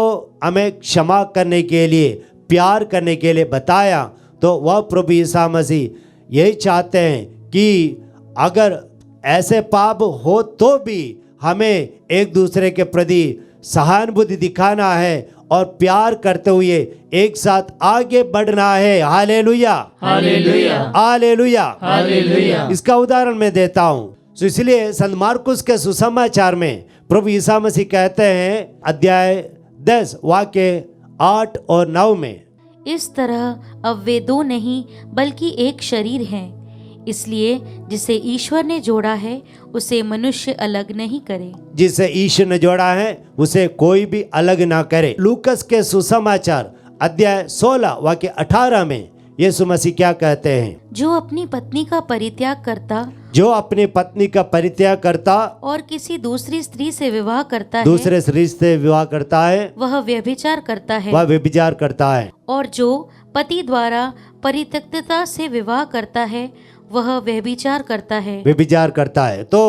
हमें क्षमा करने के लिए, प्यार करने के लिए बताया, तो वह प्रभु यीशु मसीह यही चाहते हैं कि अगर ऐसे पाप हो तो भी हमें एक दूसरे के प्रति सहानुभूति दिखाना है और प्यार करते हुए एक साथ आगे बढ़ना है। Hallelujah, hallelujah, hallelujah, hallelujah. इसका उदाहरण मैं देता हूँ। तो इसलिए संत मार्कुस के सुसमाचार में प्रभु यीशु मसीह कहते हैं अध्याय 10 वाक्य 8 और 9 में, इस तरह अब वे दो नहीं बल्कि एक शरीर हैं। इसलिए जिसे ईश्वर ने जोड़ा है उसे मनुष्य अलग नहीं करे। जिसे ईश्वर ने जोड़ा है उसे कोई भी अलग ना करे। लूकस के सुसमाचार अध्याय 16 वाक्य 18 में यीशु मसीह क्या कहते हैं, जो अपनी पत्नी का परित्याग करता, जो अपनी पत्नी का परित्याग करता और किसी दूसरी स्त्री से विवाह करता है, दूसरे स्त्री से विवाह करता है, वह व्यभिचार करता है। वह व्यभिचार करता है। और जो पति द्वारा परित्यक्तता से विवाह करता है, वह व्यभिचार करता है। व्यभिचार करता है। तो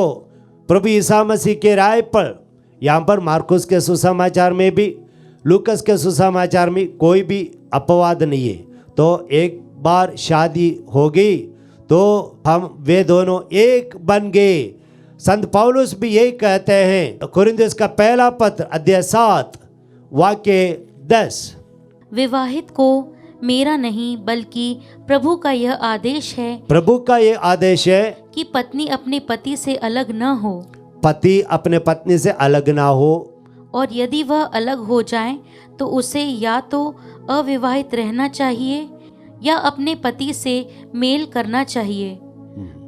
प्रभु यीशु मसीह के राय पर यहाँ पर मार्कुस के सुसमाचार में भी, लूकस के सुसमाचार में कोई भी अपवाद नहीं है। तो एक बार शादी हो गई तो हम वे दोनों एक बन गए। संत पौलुस भी यही कहते हैं, कुरिन्थियों का पहला पत्र अध्याय 7 वाक्य 10, विवाहित को मेरा नहीं बल्कि प्रभु का यह आदेश है, प्रभु का ये आदेश है कि पत्नी अपने पति से अलग न हो, पति अपने पत्नी से अलग ना हो, और यदि वह अलग हो जाए तो उसे या तो अविवाहित रहना चाहिए या अपने पति से मेल करना चाहिए।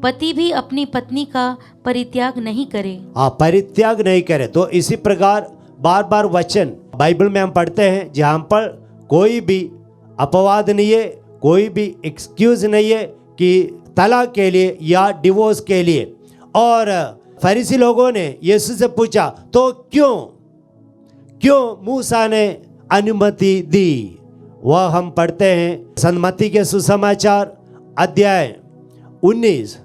पति भी अपनी पत्नी का परित्याग नहीं करे। परित्याग नहीं करे। तो इसी प्रकार बार बार वचन बाइबल में हम पढ़ते हैं जहाँ पर कोई भी अपवाद नहीं है, कोई भी एक्सक्यूज नहीं है कि तलाक के लिए या डिवोर्स के लिए। और फरीसी लोगों ने यीशु से पूछा तो क्यों मूसा ने अनुमति दी। वह हम पढ़ते हैं सन्मति के सुसमाचार अध्याय 19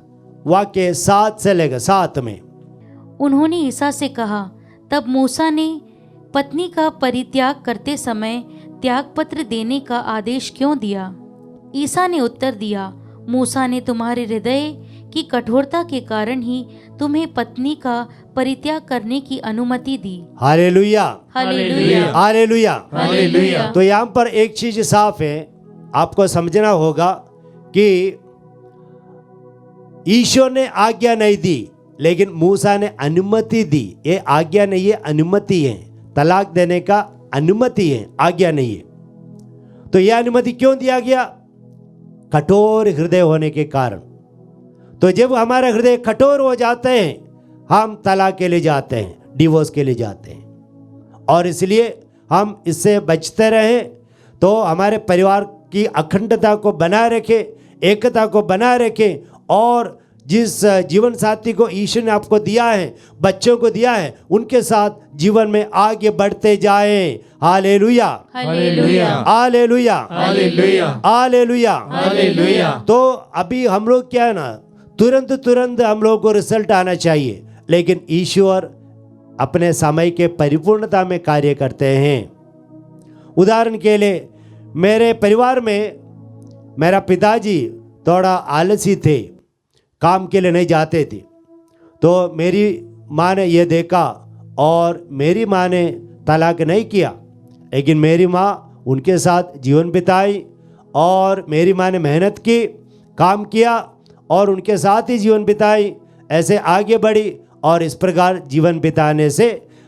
वाक्य 7 से लेकर 7 में। उन्होंने ईसा से कहा, तब मूसा ने पत्नी का परित्याग करते समय त्यागपत्र देने का आदेश क्यों दिया? ईसा ने उत्तर दिया, मूसा ने तुम्हारे हृदय की कठोरता के कारण ही तुम्हें पत्नी का परित्याग करने की अनुमति दी। Hallelujah, hallelujah, hallelujah, hallelujah. तो यहाँ पर एक चीज साफ है, आपको समझना होगा कि ईश्वर ने आज्ञा नहीं दी, लेकिन मूसा ने अनुमति दी। ये आज्ञा नहीं है, अनुमति है। तलाक देने का अनुमति है, आज्ञा नहीं है। तो यह अनुमति क्यों दिया गया? कठोर हृदय होने के कारण। तो जब हमारा हृदय कठोर हो जाते हैं, हम तलाक के लिए जाते हैं, डिवोर्स के लिए जाते हैं। और इसलिए हम इससे बचते रहें तो हमारे परिवार की अखंडता को बनाए रखें, एकता को बनाए रखें, और जिस जीवन साथी को ईश्वर ने आपको दिया है, बच्चों को दिया है, उनके साथ जीवन में आगे बढ़ते जाएं। Hallelujah, hallelujah, hallelujah, hallelujah, hallelujah, hallelujah. तो अभी हम लोग क्या है ना, तुरंत हम लोग को रिजल्ट आना चाहिए, लेकिन ईश्वर अपने समय के परिपूर्णता में कार्य करते हैं। उदाहरण के लिए मेरे परिवार में मेरा पिताजी थोड़ा आलसी थे, काम के लिए नहीं जाते थे। तो मेरी माँ ने यह देखा और मेरी माँ ने तलाक नहीं किया, लेकिन मेरी माँ उनके साथ जीवन बिताई और मेरी माँ ने मेहनत की, काम किया और उनके साथ ही जीवन बिताई, ऐसे आगे बढ़ी। और इस प्रकार जीवन बिताने से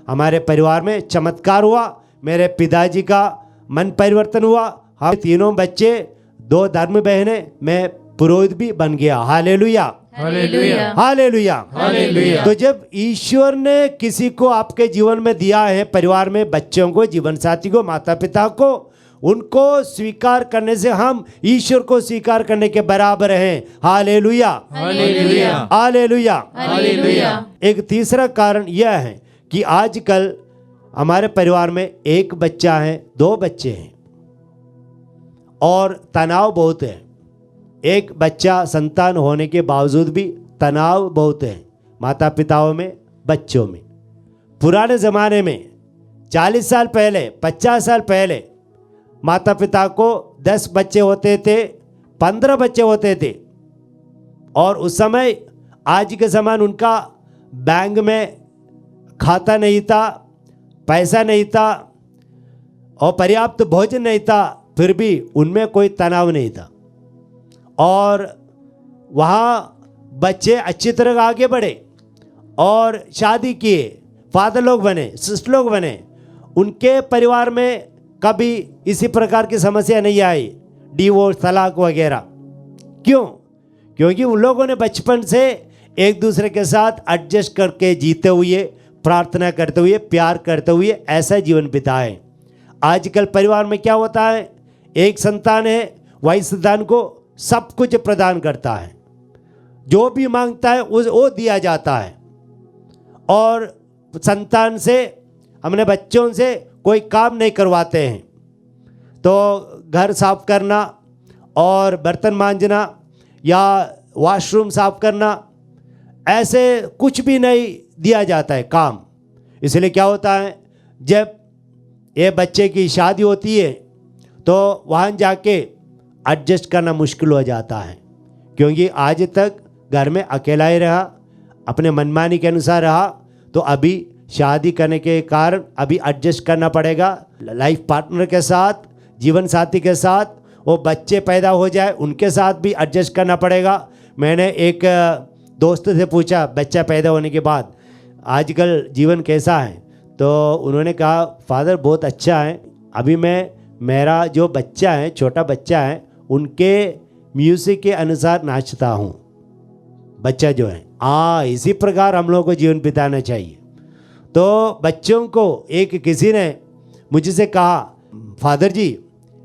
हमारे परिवार में चमत्कार हुआ। मेरे पिताजी का मन परिवर्तन हुआ। हम तीनों बच्चे, 2 धर्म बहनें, मैं पुरोहित भी बन गया। Hallelujah, hallelujah, hallelujah, hallelujah. तो जब ईश्वर ने किसी को आपके जीवन में दिया है, परिवार में बच्चों को, जीवन साथी को, माता पिता को, उनको स्वीकार करने से हम ईश्वर को स्वीकार करने के बराबर हैं। Hallelujah, hallelujah, hallelujah, hallelujah. एक तीसरा कारण यह है कि आजकल हमारे परिवार में 1 बच्चा है, 2 बच्चे हैं और तनाव बहुत है। 1 बच्चा संतान होने के बावजूद भी तनाव बहुत है माता पिताओं में, बच्चों में। पुराने ज़माने में 40 साल पहले, 50 साल पहले माता पिता को 10 बच्चे होते थे, 15 बच्चे होते थे। और उस समय आज के समान उनका बैंक में खाता नहीं था, पैसा नहीं था और पर्याप्त भोजन नहीं था, फिर भी उनमें कोई तनाव नहीं था। और वहाँ बच्चे अच्छी तरह आगे बढ़े और शादी किए, फादर लोग बने, सिस्टर लोग बने। उनके परिवार में कभी इसी प्रकार की समस्या नहीं आई, डिवोर्स, तलाक वगैरह। क्यों? क्योंकि उन लोगों ने बचपन से एक दूसरे के साथ एडजस्ट करके जीते हुए, प्रार्थना करते हुए, प्यार करते हुए ऐसा जीवन बिताए। आजकल परिवार में क्या होता है, एक संतान है, वही संतान को सब कुछ प्रदान करता है, जो भी मांगता है वो दिया जाता है। और संतान से, हमने बच्चों से कोई काम नहीं करवाते हैं। तो घर साफ करना और बर्तन मांजना या वॉशरूम साफ करना, ऐसे कुछ भी नहीं दिया जाता है काम। इसलिए क्या होता है, जब ये बच्चे की शादी होती है तो वहाँ जाके एडजस्ट करना मुश्किल हो जाता है, क्योंकि आज तक घर में अकेला ही रहा, अपने मनमानी के अनुसार रहा। तो अभी शादी करने के कारण अभी एडजस्ट करना पड़ेगा लाइफ पार्टनर के साथ, जीवन साथी के साथ। वो बच्चे पैदा हो जाए, उनके साथ भी एडजस्ट करना पड़ेगा। मैंने एक दोस्त से पूछा बच्चा पैदा होने के बाद आजकल जीवन कैसा है, तो उन्होंने कहा फादर बहुत अच्छा है, अभी मेरा जो बच्चा है, छोटा बच्चा है, उनके म्यूज़िक के अनुसार नाचता हूँ। बच्चा जो है, इसी प्रकार हम लोगों को जीवन बिताना चाहिए। तो बच्चों को, एक किसी ने मुझसे कहा फादर जी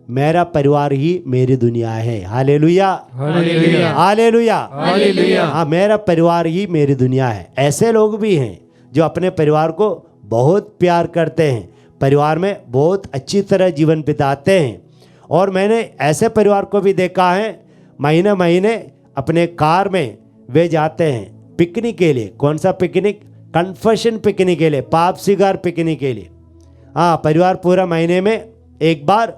मेरा परिवार ही मेरी दुनिया है। Hallelujah, hallelujah, hallelujah, hallelujah. हाँ, मेरा परिवार ही मेरी दुनिया है। ऐसे लोग भी हैं जो अपने परिवार को बहुत प्यार करते हैं, परिवार में बहुत अच्छी तरह जीवन बिताते हैं। और मैंने ऐसे परिवार को भी देखा है, महीने महीने अपने कार में वे जाते हैं पिकनिक के लिए। कौन सा पिकनिक? कन्फेशन पिकनिक के लिए, पाप सिगार पिकनिक के लिए। हाँ, परिवार पूरा महीने में एक बार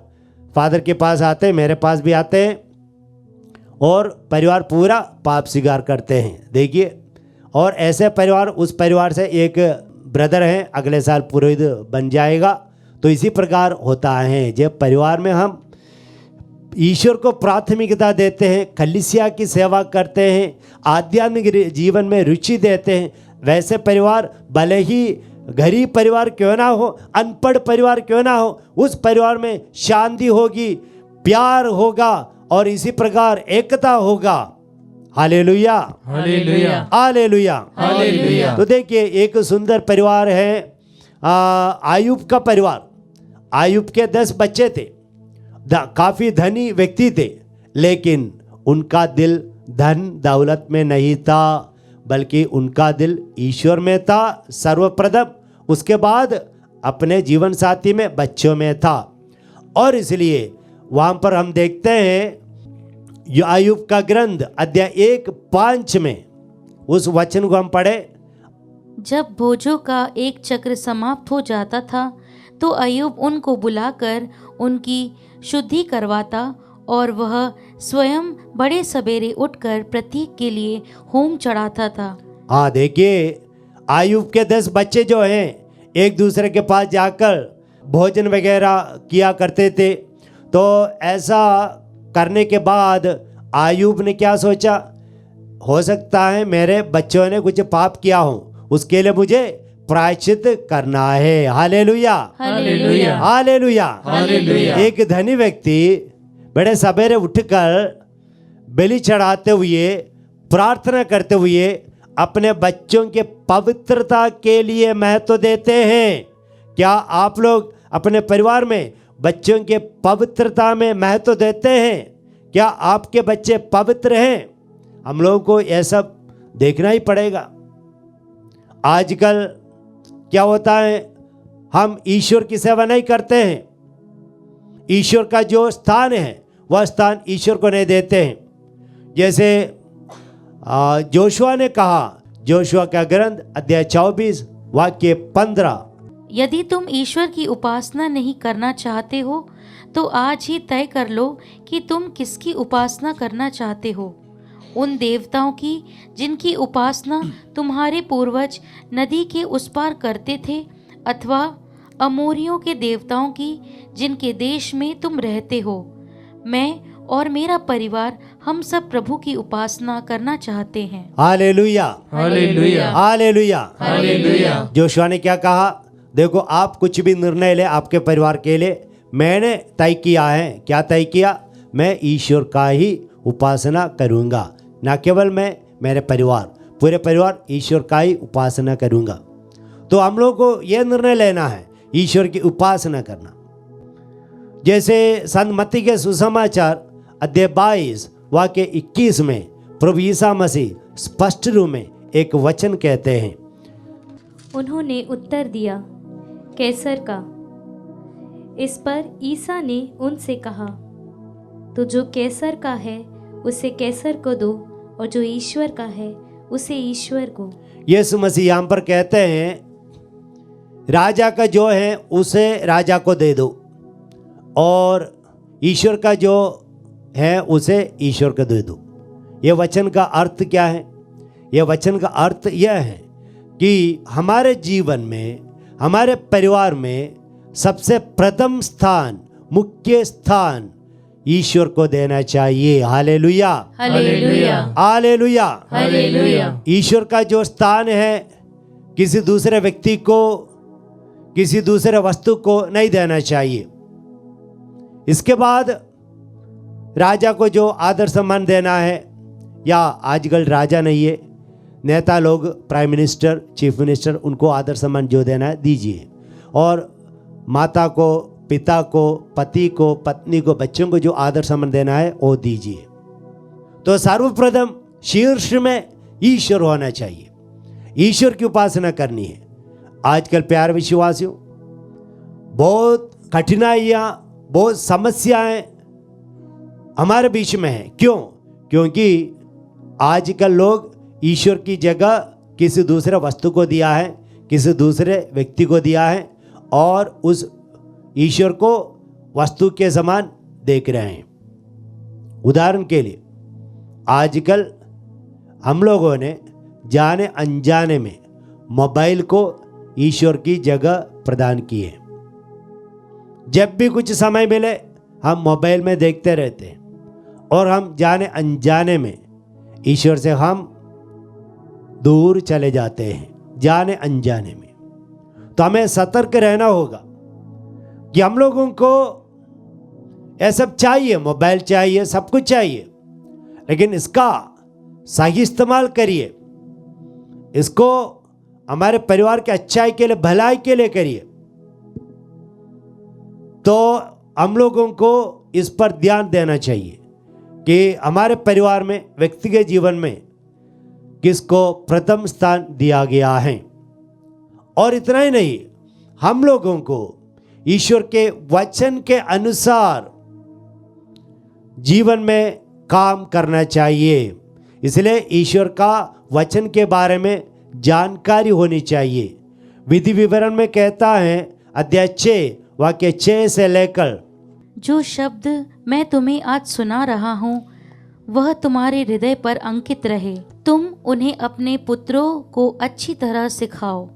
फादर के पास आते हैं, मेरे पास भी आते हैं, और परिवार पूरा पाप सिगार करते हैं। देखिए, और ऐसे परिवार, उस परिवार से एक ब्रदर हैं, अगले साल पुरोहित बन जाएगा। तो इसी प्रकार होता है, जब परिवार में हम ईश्वर को प्राथमिकता देते हैं, कलीसिया की सेवा करते हैं, आध्यात्मिक जीवन में रुचि देते हैं, वैसे परिवार भले ही गरीब परिवार क्यों ना हो, अनपढ़ परिवार क्यों ना हो, उस परिवार में शांति होगी, प्यार होगा और इसी प्रकार एकता होगा। Hallelujah, hallelujah, hallelujah, hallelujah. तो देखिए, एक सुंदर परिवार है आयुब का परिवार। आयुब के 10 बच्चे थे, काफी धनी व्यक्ति थे, लेकिन उनका दिल धन दौलत में नहीं था, बल्कि उनका दिल ईश्वर में था सर्वप्रथम, उसके बाद अपने जीवन साथी में, बच्चों में था। और इसलिए वहाँ पर हम देखते हैं आयुब का ग्रंथ अध्याय 1:5 में उस वचन को हम पढ़े। जब भोजों का एक चक्र समाप्त हो जाता था तो अय्यूब उनको बुलाकर उनकी शुद्धि करवाता और वह स्वयं बड़े सवेरे उठकर प्रत्येक के लिए होम चढ़ाता था। हाँ, देखिए, आयुब के 10 बच्चे जो हैं एक दूसरे के पास जाकर भोजन वगैरह किया करते थे। तो ऐसा करने के बाद आयुब ने क्या सोचा, हो सकता है मेरे बच्चों ने कुछ पाप किया हो, उसके लिए मुझे प्रायश्चित करना है। Hallelujah, hallelujah, hallelujah, hallelujah. एक धनी व्यक्ति बड़े सवेरे उठकर बलि चढ़ाते हुए, प्रार्थना करते हुए अपने बच्चों के पवित्रता के लिए महत्व देते हैं। क्या आप लोग अपने परिवार में बच्चों के पवित्रता में महत्व देते हैं? क्या आपके बच्चे पवित्र हैं? हम लोगों को यह सब देखना ही पड़ेगा। आजकल क्या होता है, हम ईश्वर की सेवा नहीं करते हैं, ईश्वर का जो स्थान है वह स्थान ईश्वर को नहीं देते हैं। जैसे जोशुआ ने कहा, जोशुआ का ग्रंथ अध्याय 24 वाक्य 15, यदि तुम ईश्वर की उपासना नहीं करना चाहते हो तो आज ही तय कर लो कि तुम किसकी उपासना करना चाहते हो, उन देवताओं की जिनकी उपासना तुम्हारे पूर्वज नदी के उस पार करते थे, अथवा अमोरियों के देवताओं की जिनके देश में तुम रहते हो। मैं और मेरा परिवार हम सब प्रभु की उपासना करना चाहते हैं। Hallelujah, hallelujah, hallelujah, hallelujah. Joshua ने क्या कहा, देखो, आप कुछ भी निर्णय ले आपके परिवार के लिए, मैंने तय किया है। क्या तय किया? मैं ईश्वर का ही उपासना करूंगा, ना केवल मैं, मेरे परिवार, पूरे परिवार ईश्वर का ही उपासना करूंगा। तो हम लोग को यह निर्णय लेना है ईश्वर की उपासना करना। जैसे संत मत्ती के सुसमाचार अध्याय 22 वाक्य 21 में प्रभु यीशु मसीह स्पष्ट रूप में एक वचन कहते हैं। उन्होंने उत्तर दिया, कैसर का। इस पर ईसा ने उनसे कहा, तो जो कैसर का है उसे कैसर को दो, और जो ईश्वर का है उसे ईश्वर को। यीशु मसीह यहाँ पर कहते हैं, राजा का जो है उसे राजा को दे दो, और ईश्वर का जो है उसे ईश्वर को दे दो। ये वचन का अर्थ क्या है? यह वचन का अर्थ यह है कि हमारे जीवन में, हमारे परिवार में सबसे प्रथम स्थान, मुख्य स्थान ईश्वर को देना चाहिए। Hallelujah, hallelujah, hallelujah, hallelujah. ईश्वर का जो स्थान है किसी दूसरे व्यक्ति को, किसी दूसरे वस्तु को नहीं देना चाहिए। इसके बाद राजा को जो आदर सम्मान देना है, या आजकल राजा नहीं है, नेता लोग, प्राइम मिनिस्टर, चीफ मिनिस्टर, उनको आदर सम्मान जो देना है दीजिए। और माता को, पिता को, पति को, पत्नी को, बच्चों को जो आदर सम्मान देना है वो दीजिए। तो सर्वप्रथम शीर्ष में ईश्वर होना चाहिए, ईश्वर की उपासना करनी है। आजकल प्यारे विश्वासियों, बहुत कठिनाइयाँ, बहुत समस्याएं हमारे बीच में है। क्यों? क्योंकि आजकल लोग ईश्वर की जगह किसी दूसरे वस्तु को दिया है, किसी दूसरे व्यक्ति को दिया है और उस ईश्वर को वस्तु के समान देख रहे हैं। उदाहरण के लिए आजकल हम लोगों ने जाने अनजाने में मोबाइल को ईश्वर की जगह प्रदान की है। जब भी कुछ समय मिले हम मोबाइल में देखते रहते हैं और हम जाने अनजाने में ईश्वर से हम दूर चले जाते हैं, जाने अनजाने में। तो हमें सतर्क रहना होगा कि हम लोगों को यह सब चाहिए, मोबाइल चाहिए, सब कुछ चाहिए, लेकिन इसका सही इस्तेमाल करिए। इसको हमारे परिवार के अच्छाई के लिए, भलाई के लिए करिए। तो हम लोगों को इस पर ध्यान देना चाहिए कि हमारे परिवार में, व्यक्तिगत जीवन में किसको प्रथम स्थान दिया गया है। और इतना ही नहीं, हम लोगों को ईश्वर के वचन के अनुसार जीवन में काम करना चाहिए। इसलिए ईश्वर का वचन के बारे में जानकारी होनी चाहिए। विधि विवरण में कहता है अध्याय 6 वाक्य 6 से लेकर, जो शब्द मैं तुम्हें आज सुना रहा हूँ वह तुम्हारे हृदय पर अंकित रहे। तुम उन्हें अपने पुत्रों को अच्छी तरह सिखाओ।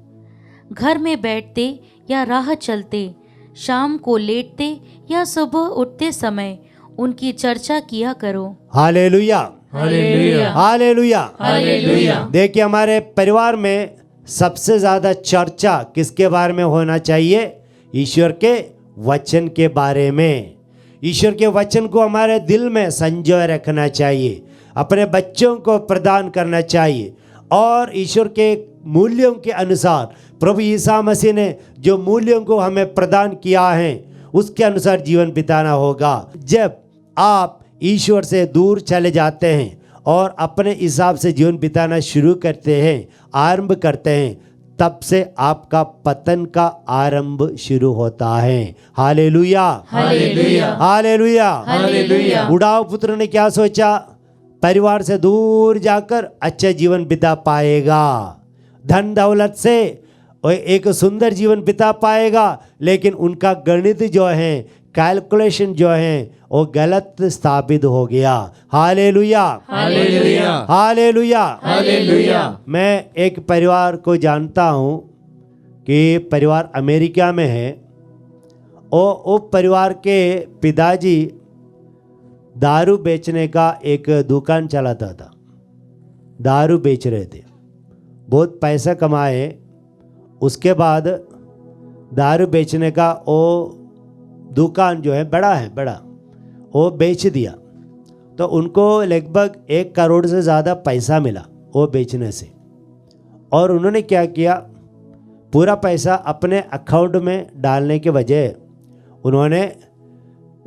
घर में बैठते या राह चलते, शाम को लेटते या सुबह उठते समय उनकी चर्चा किया करो। Hallelujah, hallelujah, hallelujah, hallelujah. देखिए, हमारे परिवार में सबसे ज्यादा चर्चा किसके बारे में होना चाहिए? ईश्वर के वचन के बारे में। ईश्वर के वचन को हमारे दिल में संजोए रखना चाहिए, अपने बच्चों को प्रदान करना चाहिए और ईश्वर के मूल्यों के अनुसार, प्रभु यीशु मसीह ने जो मूल्यों को हमें प्रदान किया है उसके अनुसार जीवन बिताना होगा। जब आप ईश्वर से दूर चले जाते हैं और अपने हिसाब से जीवन बिताना शुरू करते हैं, आरंभ करते हैं, तब से आपका पतन का आरंभ शुरू होता है। Hallelujah, hallelujah, hallelujah, hallelujah. बुढ़ाऊ पुत्र ने क्या सोचा? परिवार से दूर जाकर अच्छा जीवन बिता पाएगा, धन दौलत से एक सुंदर जीवन बिता पाएगा, लेकिन उनका गणित जो है, कैलकुलेशन जो है, वो गलत स्थापित हो गया। Hallelujah, hallelujah, hallelujah, hallelujah. मैं एक परिवार को जानता हूँ कि परिवार अमेरिका में है और वो परिवार के पिताजी दारू बेचने का एक दुकान चलाता था, दारू बेच रहे थे, बहुत पैसा कमाए। उसके बाद दारू बेचने का वो दुकान जो है, बड़ा है, बड़ा, वो बेच दिया। तो उनको लगभग 1 करोड़ से ज़्यादा पैसा मिला वो बेचने से। और उन्होंने क्या किया, पूरा पैसा अपने अकाउंट में डालने के बजाय उन्होंने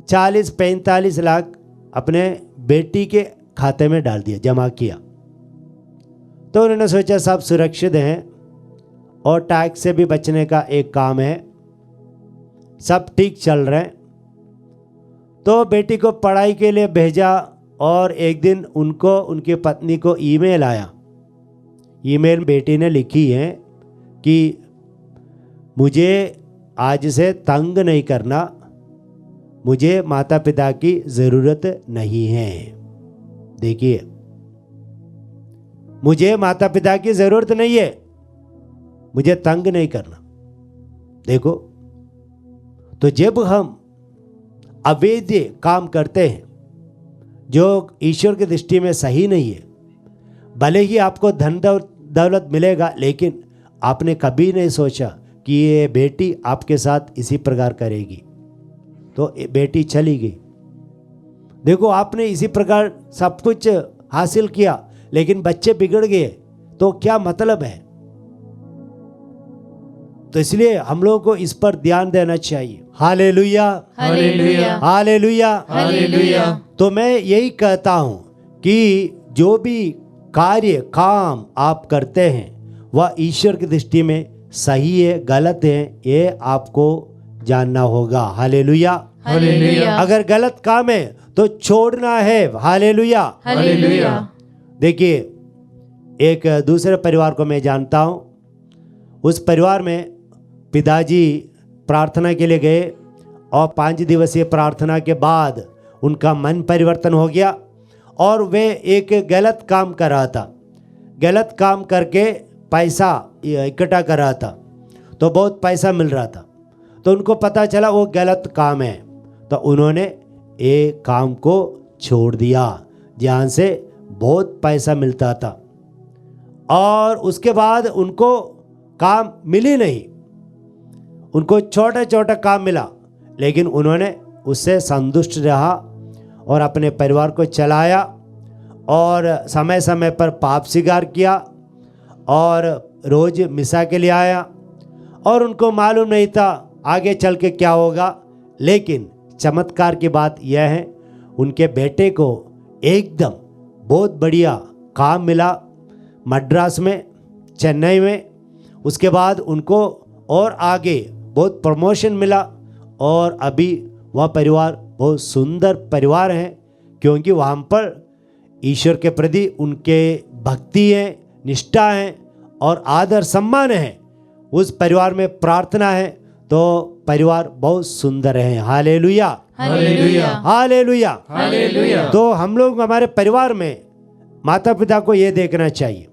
40-45 लाख अपने बेटी के खाते में डाल दिया, जमा किया। तो उन्होंने सोचा सब सुरक्षित हैं और टैक्स से भी बचने का एक काम है, सब ठीक चल रहे हैं। तो बेटी को पढ़ाई के लिए भेजा और एक दिन उनको, उनकी पत्नी को ईमेल आया। ईमेल बेटी ने लिखी है कि मुझे आज से तंग नहीं करना, मुझे माता पिता की ज़रूरत नहीं है। देखिए, मुझे माता पिता की ज़रूरत नहीं है, मुझे तंग नहीं करना। देखो, तो जब हम अवैध काम करते हैं जो ईश्वर की दृष्टि में सही नहीं है, भले ही आपको धन दौलत मिलेगा, लेकिन आपने कभी नहीं सोचा कि ये बेटी आपके साथ इसी प्रकार करेगी, तो बेटी चली गई। देखो, आपने इसी प्रकार सब कुछ हासिल किया, लेकिन बच्चे बिगड़ गए, तो क्या मतलब है? तो इसलिए हम लोगों को इस पर ध्यान देना चाहिए। Hallelujah, hallelujah, hallelujah. हालेलुया। तो मैं यही कहता हूँ कि जो भी कार्य काम आप करते हैं वह ईश्वर की दृष्टि में सही है गलत है, ये आपको जानना होगा। हालेलुया, हालेलुया, अगर गलत काम है तो छोड़ना है। हालेलुया। हालेलुया। देखिए, एक दूसरे परिवार को मैं जानता हूँ। उस परिवार में पिताजी प्रार्थना के लिए गए और 5 दिवसीय प्रार्थना के बाद उनका मन परिवर्तन हो गया और वे एक गलत काम कर रहा था। गलत काम करके पैसा इकट्ठा कर रहा था, तो बहुत पैसा मिल रहा था। तो उनको पता चला वो गलत काम है, तो उन्होंने एक काम को छोड़ दिया जहाँ से बहुत पैसा मिलता था। और उसके बाद उनको काम मिली नहीं, उनको छोटा छोटा काम मिला, लेकिन उन्होंने उससे संतुष्ट रहा और अपने परिवार को चलाया और समय समय पर पाप स्वीकार किया और रोज मिसा के लिए आया। और उनको मालूम नहीं था आगे चल के क्या होगा, लेकिन चमत्कार की बात यह है उनके बेटे को एकदम बहुत बढ़िया काम मिला मद्रास में, चेन्नई में। उसके बाद उनको और आगे बहुत प्रमोशन मिला और अभी वह परिवार बहुत सुंदर परिवार है, क्योंकि वहाँ पर ईश्वर के प्रति उनके भक्ति है, निष्ठा है और आदर सम्मान है। उस परिवार में प्रार्थना है, तो परिवार बहुत सुंदर है। Hallelujah, hallelujah, hallelujah, hallelujah. तो हम लोग हमारे परिवार में माता पिता को ये देखना चाहिए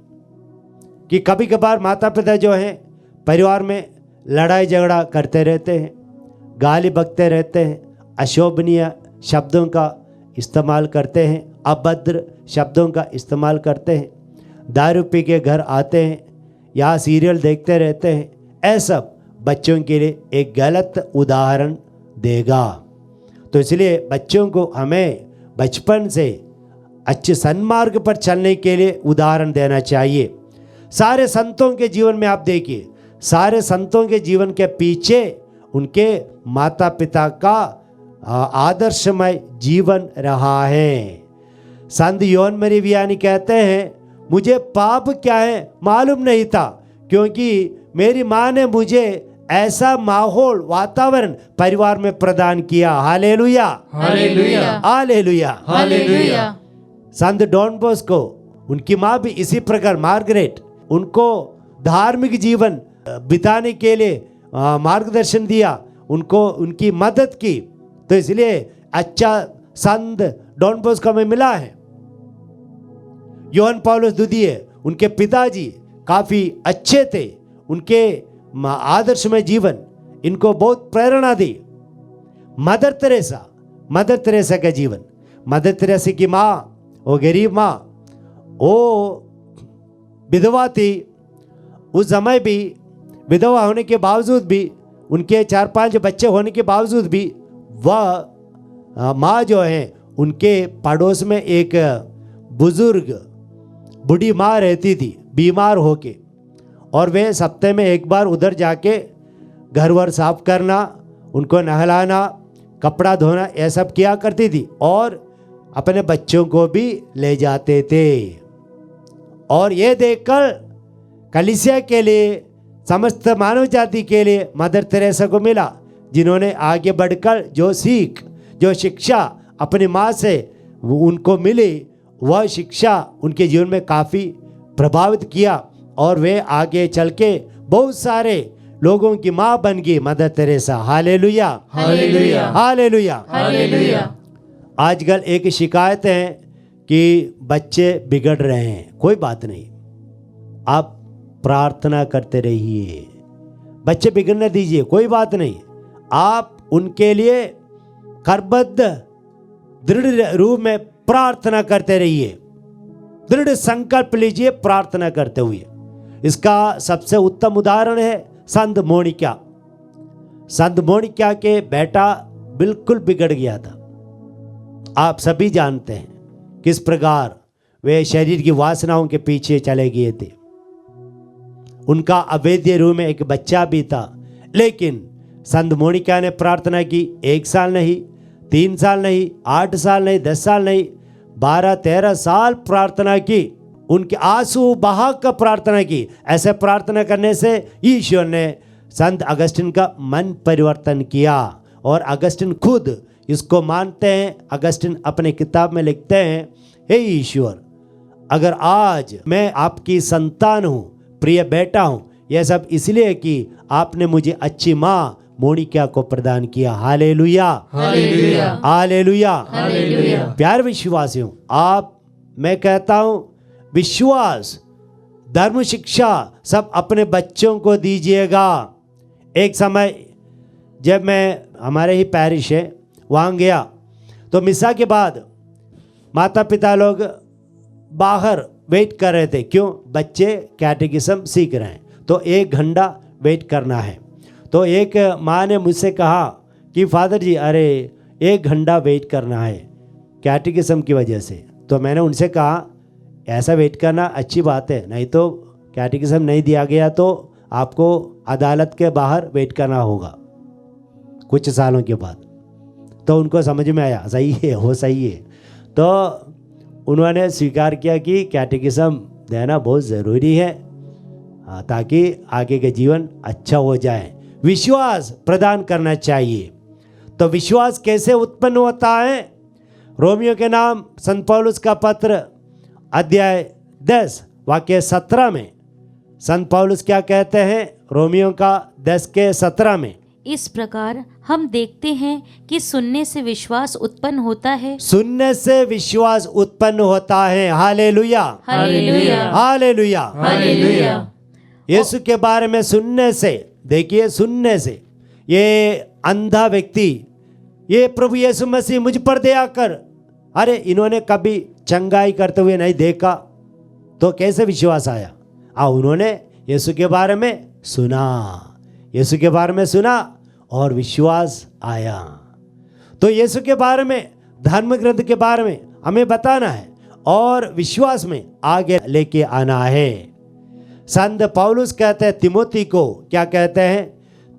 कि कभी कभार माता पिता जो हैं परिवार में लड़ाई झगड़ा करते रहते हैं, गाली बकते रहते हैं, अशोभनीय शब्दों का इस्तेमाल करते हैं, अभद्र शब्दों का इस्तेमाल करते हैं, दारू पी के घर आते हैं या सीरियल देखते रहते हैं। ऐसा बच्चों के लिए एक गलत उदाहरण देगा। तो इसलिए बच्चों को हमें बचपन से अच्छे सन्मार्ग पर चलने के लिए उदाहरण देना चाहिए। सारे संतों के जीवन में आप देखिए, सारे संतों के जीवन के पीछे उनके माता पिता का आदर्शमय जीवन रहा है। संत योहन मरी वियानी कहते हैं, मुझे पाप क्या है मालूम नहीं था, क्योंकि मेरी माँ ने मुझे ऐसा माहौल वातावरण परिवार में प्रदान किया। Hallelujah, hallelujah, hallelujah, hallelujah. संत डॉन बॉस्को, उनकी माँ भी इसी प्रकार मार्गरेट, उनको धार्मिक जीवन बिताने के लिए मार्गदर्शन दिया, उनको उनकी मदद की। तो इसलिए अच्छा संत डॉन बॉस्को में मिला है। योहन पौलुस द्वितीय, उनके पिताजी काफ़ी अच्छे थे, उनके आदर्शमय जीवन इनको बहुत प्रेरणा दी। मदर तेरेसा का जीवन, मदर तेरेसा की माँ, वो गरीब माँ, वो विधवा थी। उस समय भी विधवा होने के बावजूद भी, उनके 4-5 बच्चे होने के बावजूद भी, वह माँ जो है उनके पड़ोस में एक बुजुर्ग बूढ़ी माँ रहती थी बीमार होके, और वे सप्ताह में एक बार उधर जाके घर वर साफ करना, उनको नहलाना, कपड़ा धोना, यह सब किया करती थी और अपने बच्चों को भी ले जाते थे। और ये देखकर कलीसिया के लिए, समस्त मानव जाति के लिए मदर तेरेसा को मिला, जिन्होंने आगे बढ़कर जो सीख, जो शिक्षा अपनी माँ से उनको मिली, वह शिक्षा उनके जीवन में काफ़ी प्रभावित किया और वे आगे चल के बहुत सारे लोगों की माँ बन गई Mother Teresa. Hallelujah, hallelujah, hallelujah, hallelujah. आजकल एक शिकायत है कि बच्चे बिगड़ रहे हैं। कोई बात नहीं, आप प्रार्थना करते रहिए, बच्चे बिगड़ने दीजिए, कोई बात नहीं। आप उनके लिए करबद्ध दृढ़ रूप में प्रार्थना करते रहिए, दृढ़ संकल्प लीजिए प्रार्थना करते हुए। इसका सबसे उत्तम उदाहरण है संत मोनिका। संत मोनिका के बेटा बिल्कुल बिगड़ गया था। आप सभी जानते हैं किस प्रकार वे शरीर की वासनाओं के पीछे चले गए थे। उनका अवैध रूप में एक बच्चा भी था, लेकिन संत मोनिका ने प्रार्थना की, 1 साल नहीं, 3 साल नहीं, 8 साल नहीं, 10 साल नहीं, 12-13 साल प्रार्थना की, उनके आंसू बहाकर प्रार्थना की। ऐसे प्रार्थना करने से ईश्वर ने संत अगस्तिन का मन परिवर्तन किया और अगस्तिन खुद इसको मानते हैं। अगस्तिन अपने किताब में लिखते हैं, हे ईश्वर, अगर आज मैं आपकी संतान हूँ, प्रिय बेटा हूँ, यह सब इसलिए कि आपने मुझे अच्छी माँ मोनिका को प्रदान किया। Hallelujah, hallelujah, hallelujah, hallelujah. प्यार विश्वासियों, मैं कहता हूँ विश्वास, धर्म शिक्षा सब अपने बच्चों को दीजिएगा। एक समय जब मैं, हमारे ही पैरिश है, वहाँ गया तो मिसा के बाद माता पिता लोग बाहर वेट कर रहे थे। क्यों? बच्चे कैटेकिज्म सीख रहे हैं तो 1 घंटा वेट करना है। तो एक माँ ने मुझसे कहा कि फादर जी, अरे 1 घंटा वेट करना है कैटेकिज्म की वजह से। तो मैंने उनसे कहा, ऐसा वेट करना अच्छी बात है, नहीं तो कैटेकिज्म नहीं दिया गया तो आपको अदालत के बाहर वेट करना होगा कुछ सालों के बाद। तो उनको समझ में आया, सही है, वो सही है। तो उन्होंने स्वीकार किया कि कैटेकिज्म देना बहुत ज़रूरी है ताकि आगे के जीवन अच्छा हो जाए। विश्वास प्रदान करना चाहिए। तो विश्वास कैसे उत्पन्न होता है? रोमियो के नाम संत पौलुस का पत्र अध्याय 10 वाक्य 17 में संत पौलुस क्या कहते हैं? रोमियो का 10 के 17 में, इस प्रकार हम देखते हैं कि सुनने से विश्वास उत्पन्न होता है। सुनने से विश्वास उत्पन्न होता है। Hallelujah, hallelujah, hallelujah, hallelujah. यीशु के बारे में सुनने से, देखिए सुनने से, ये अंधा व्यक्ति, ये प्रभु यीशु मसीह मुझ पर दया कर, अरे इन्होंने कभी चंगाई करते हुए नहीं देखा, तो कैसे विश्वास आया? उन्होंने यीशु के बारे में सुना, यीशु के बारे में सुना और विश्वास आया। तो यीशु के बारे में, धर्म ग्रंथ के बारे में हमें बताना है और विश्वास में आगे लेके आना है। संत पौलुस कहते हैं तिमोथी को, क्या कहते हैं?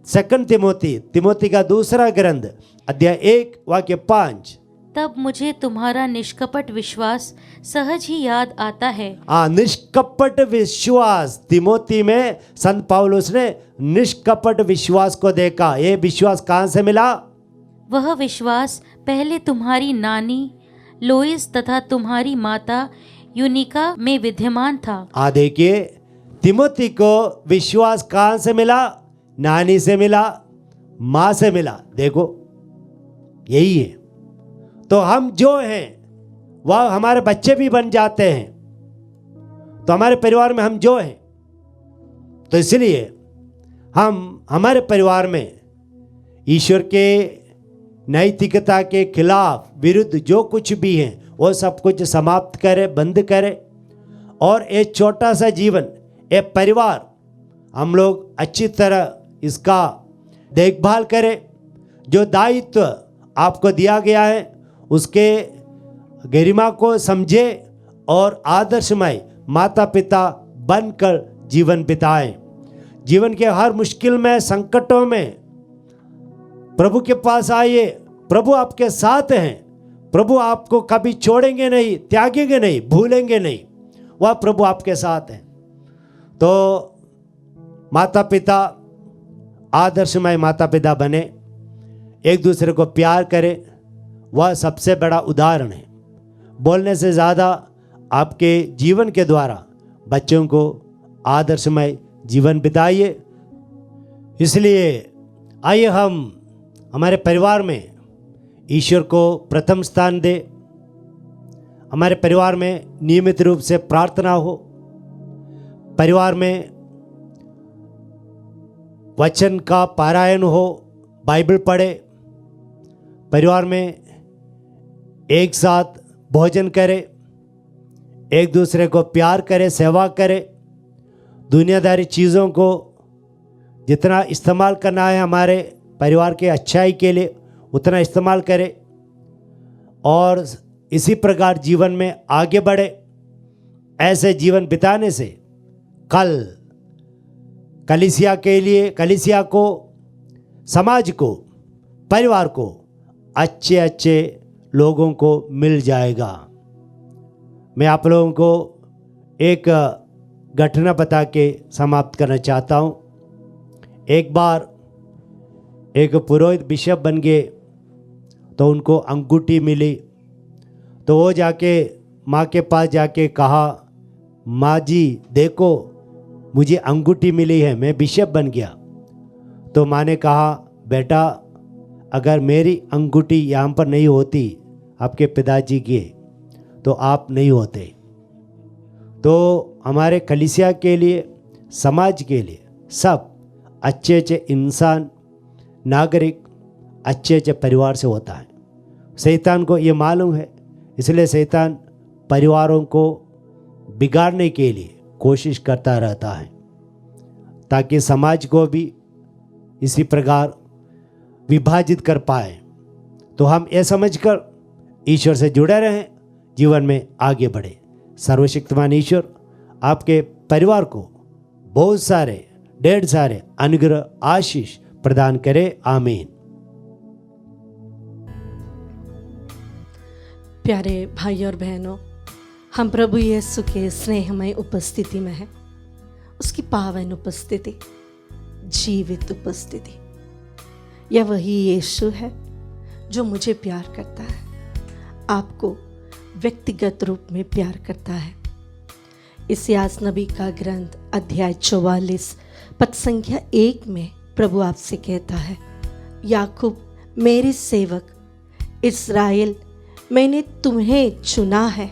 2 तिमोथी का दूसरा ग्रंथ अध्याय 1 वाक्य 5, तब मुझे तुम्हारा निष्कपट विश्वास सहज ही याद आता है। निष्कपट विश्वास, तिमोथी में संत पौलुस ने निष्कपट विश्वास को देखा। ये विश्वास कहाँ से मिला? वह विश्वास पहले तुम्हारी नानी लोइस तथा तुम्हारी माता यूनिका में विद्यमान था। देखिए, तिमोथी को विश्वास कहाँ से मिला? नानी से मिला, माँ से मिला। देखो, यही है। तो हम जो हैं वह हमारे बच्चे भी बन जाते हैं। तो हमारे परिवार में हम जो हैं, तो इसलिए हम हमारे परिवार में ईश्वर के नैतिकता के खिलाफ, विरुद्ध जो कुछ भी है वो सब कुछ समाप्त करें, बंद करें और एक छोटा सा जीवन, एक परिवार, हम लोग अच्छी तरह इसका देखभाल करें। जो दायित्व आपको दिया गया है उसके गरिमा को समझे और आदर्शमय माता पिता बनकर जीवन बिताएं। जीवन के हर मुश्किल में, संकटों में प्रभु के पास आइए। प्रभु आपके साथ हैं। प्रभु आपको कभी छोड़ेंगे नहीं, त्यागेंगे नहीं, भूलेंगे नहीं। वह प्रभु आपके साथ हैं। तो माता पिता, आदर्शमय माता पिता बने, एक दूसरे को प्यार करें, वह सबसे बड़ा उदाहरण है। बोलने से ज़्यादा आपके जीवन के द्वारा बच्चों को आदर्शमय जीवन बिताइए। इसलिए आइए हम हमारे परिवार में ईश्वर को प्रथम स्थान दें। हमारे परिवार में नियमित रूप से प्रार्थना हो, परिवार में वचन का पारायण हो, बाइबल पढ़े, परिवार में एक साथ भोजन करें, एक दूसरे को प्यार करें, सेवा करें। दुनियादारी चीज़ों को जितना इस्तेमाल करना है हमारे परिवार के अच्छाई के लिए उतना इस्तेमाल करें और इसी प्रकार जीवन में आगे बढ़े। ऐसे जीवन बिताने से कल कलीसिया के लिए, कलीसिया को समाज को, परिवार को अच्छे अच्छे लोगों को मिल जाएगा। मैं आप लोगों को एक घटना बता के समाप्त करना चाहता हूँ। एक बार एक पुरोहित बिशप बन गए तो उनको अंगूठी मिली, तो वो जाके माँ के पास जाके कहा, माँ जी देखो मुझे अंगूठी मिली है, मैं बिशप बन गया। तो माँ ने कहा, बेटा अगर मेरी अंगूठी यहाँ पर नहीं होती आपके पिताजी की, तो आप नहीं होते। तो हमारे कलीसिया के लिए, समाज के लिए सब अच्छे अच्छे इंसान, नागरिक अच्छे अच्छे परिवार से होता है। शैतान को ये मालूम है, इसलिए शैतान परिवारों को बिगाड़ने के लिए कोशिश करता रहता है, ताकि समाज को भी इसी प्रकार विभाजित कर पाए। तो हम ये समझकर ईश्वर से जुड़े रहें, जीवन में आगे बढ़े। सर्वशक्तिमान ईश्वर आपके परिवार को बहुत सारे, ढेर सारे अनुग्रह, आशीष प्रदान करे। आमीन। प्यारे भाई और बहनों, हम प्रभु यीशु के स्नेहमय उपस्थिति में हैं। उसकी पावन उपस्थिति, जीवित उपस्थिति। यह वही यीशु है जो मुझे प्यार करता है, आपको व्यक्तिगत रूप में प्यार करता है। इस्यास नबी का ग्रंथ अध्याय 44 पद संख्या 1 में प्रभु आपसे कहता है, याकूब मेरे सेवक, इस्राएल मैंने तुम्हें चुना है,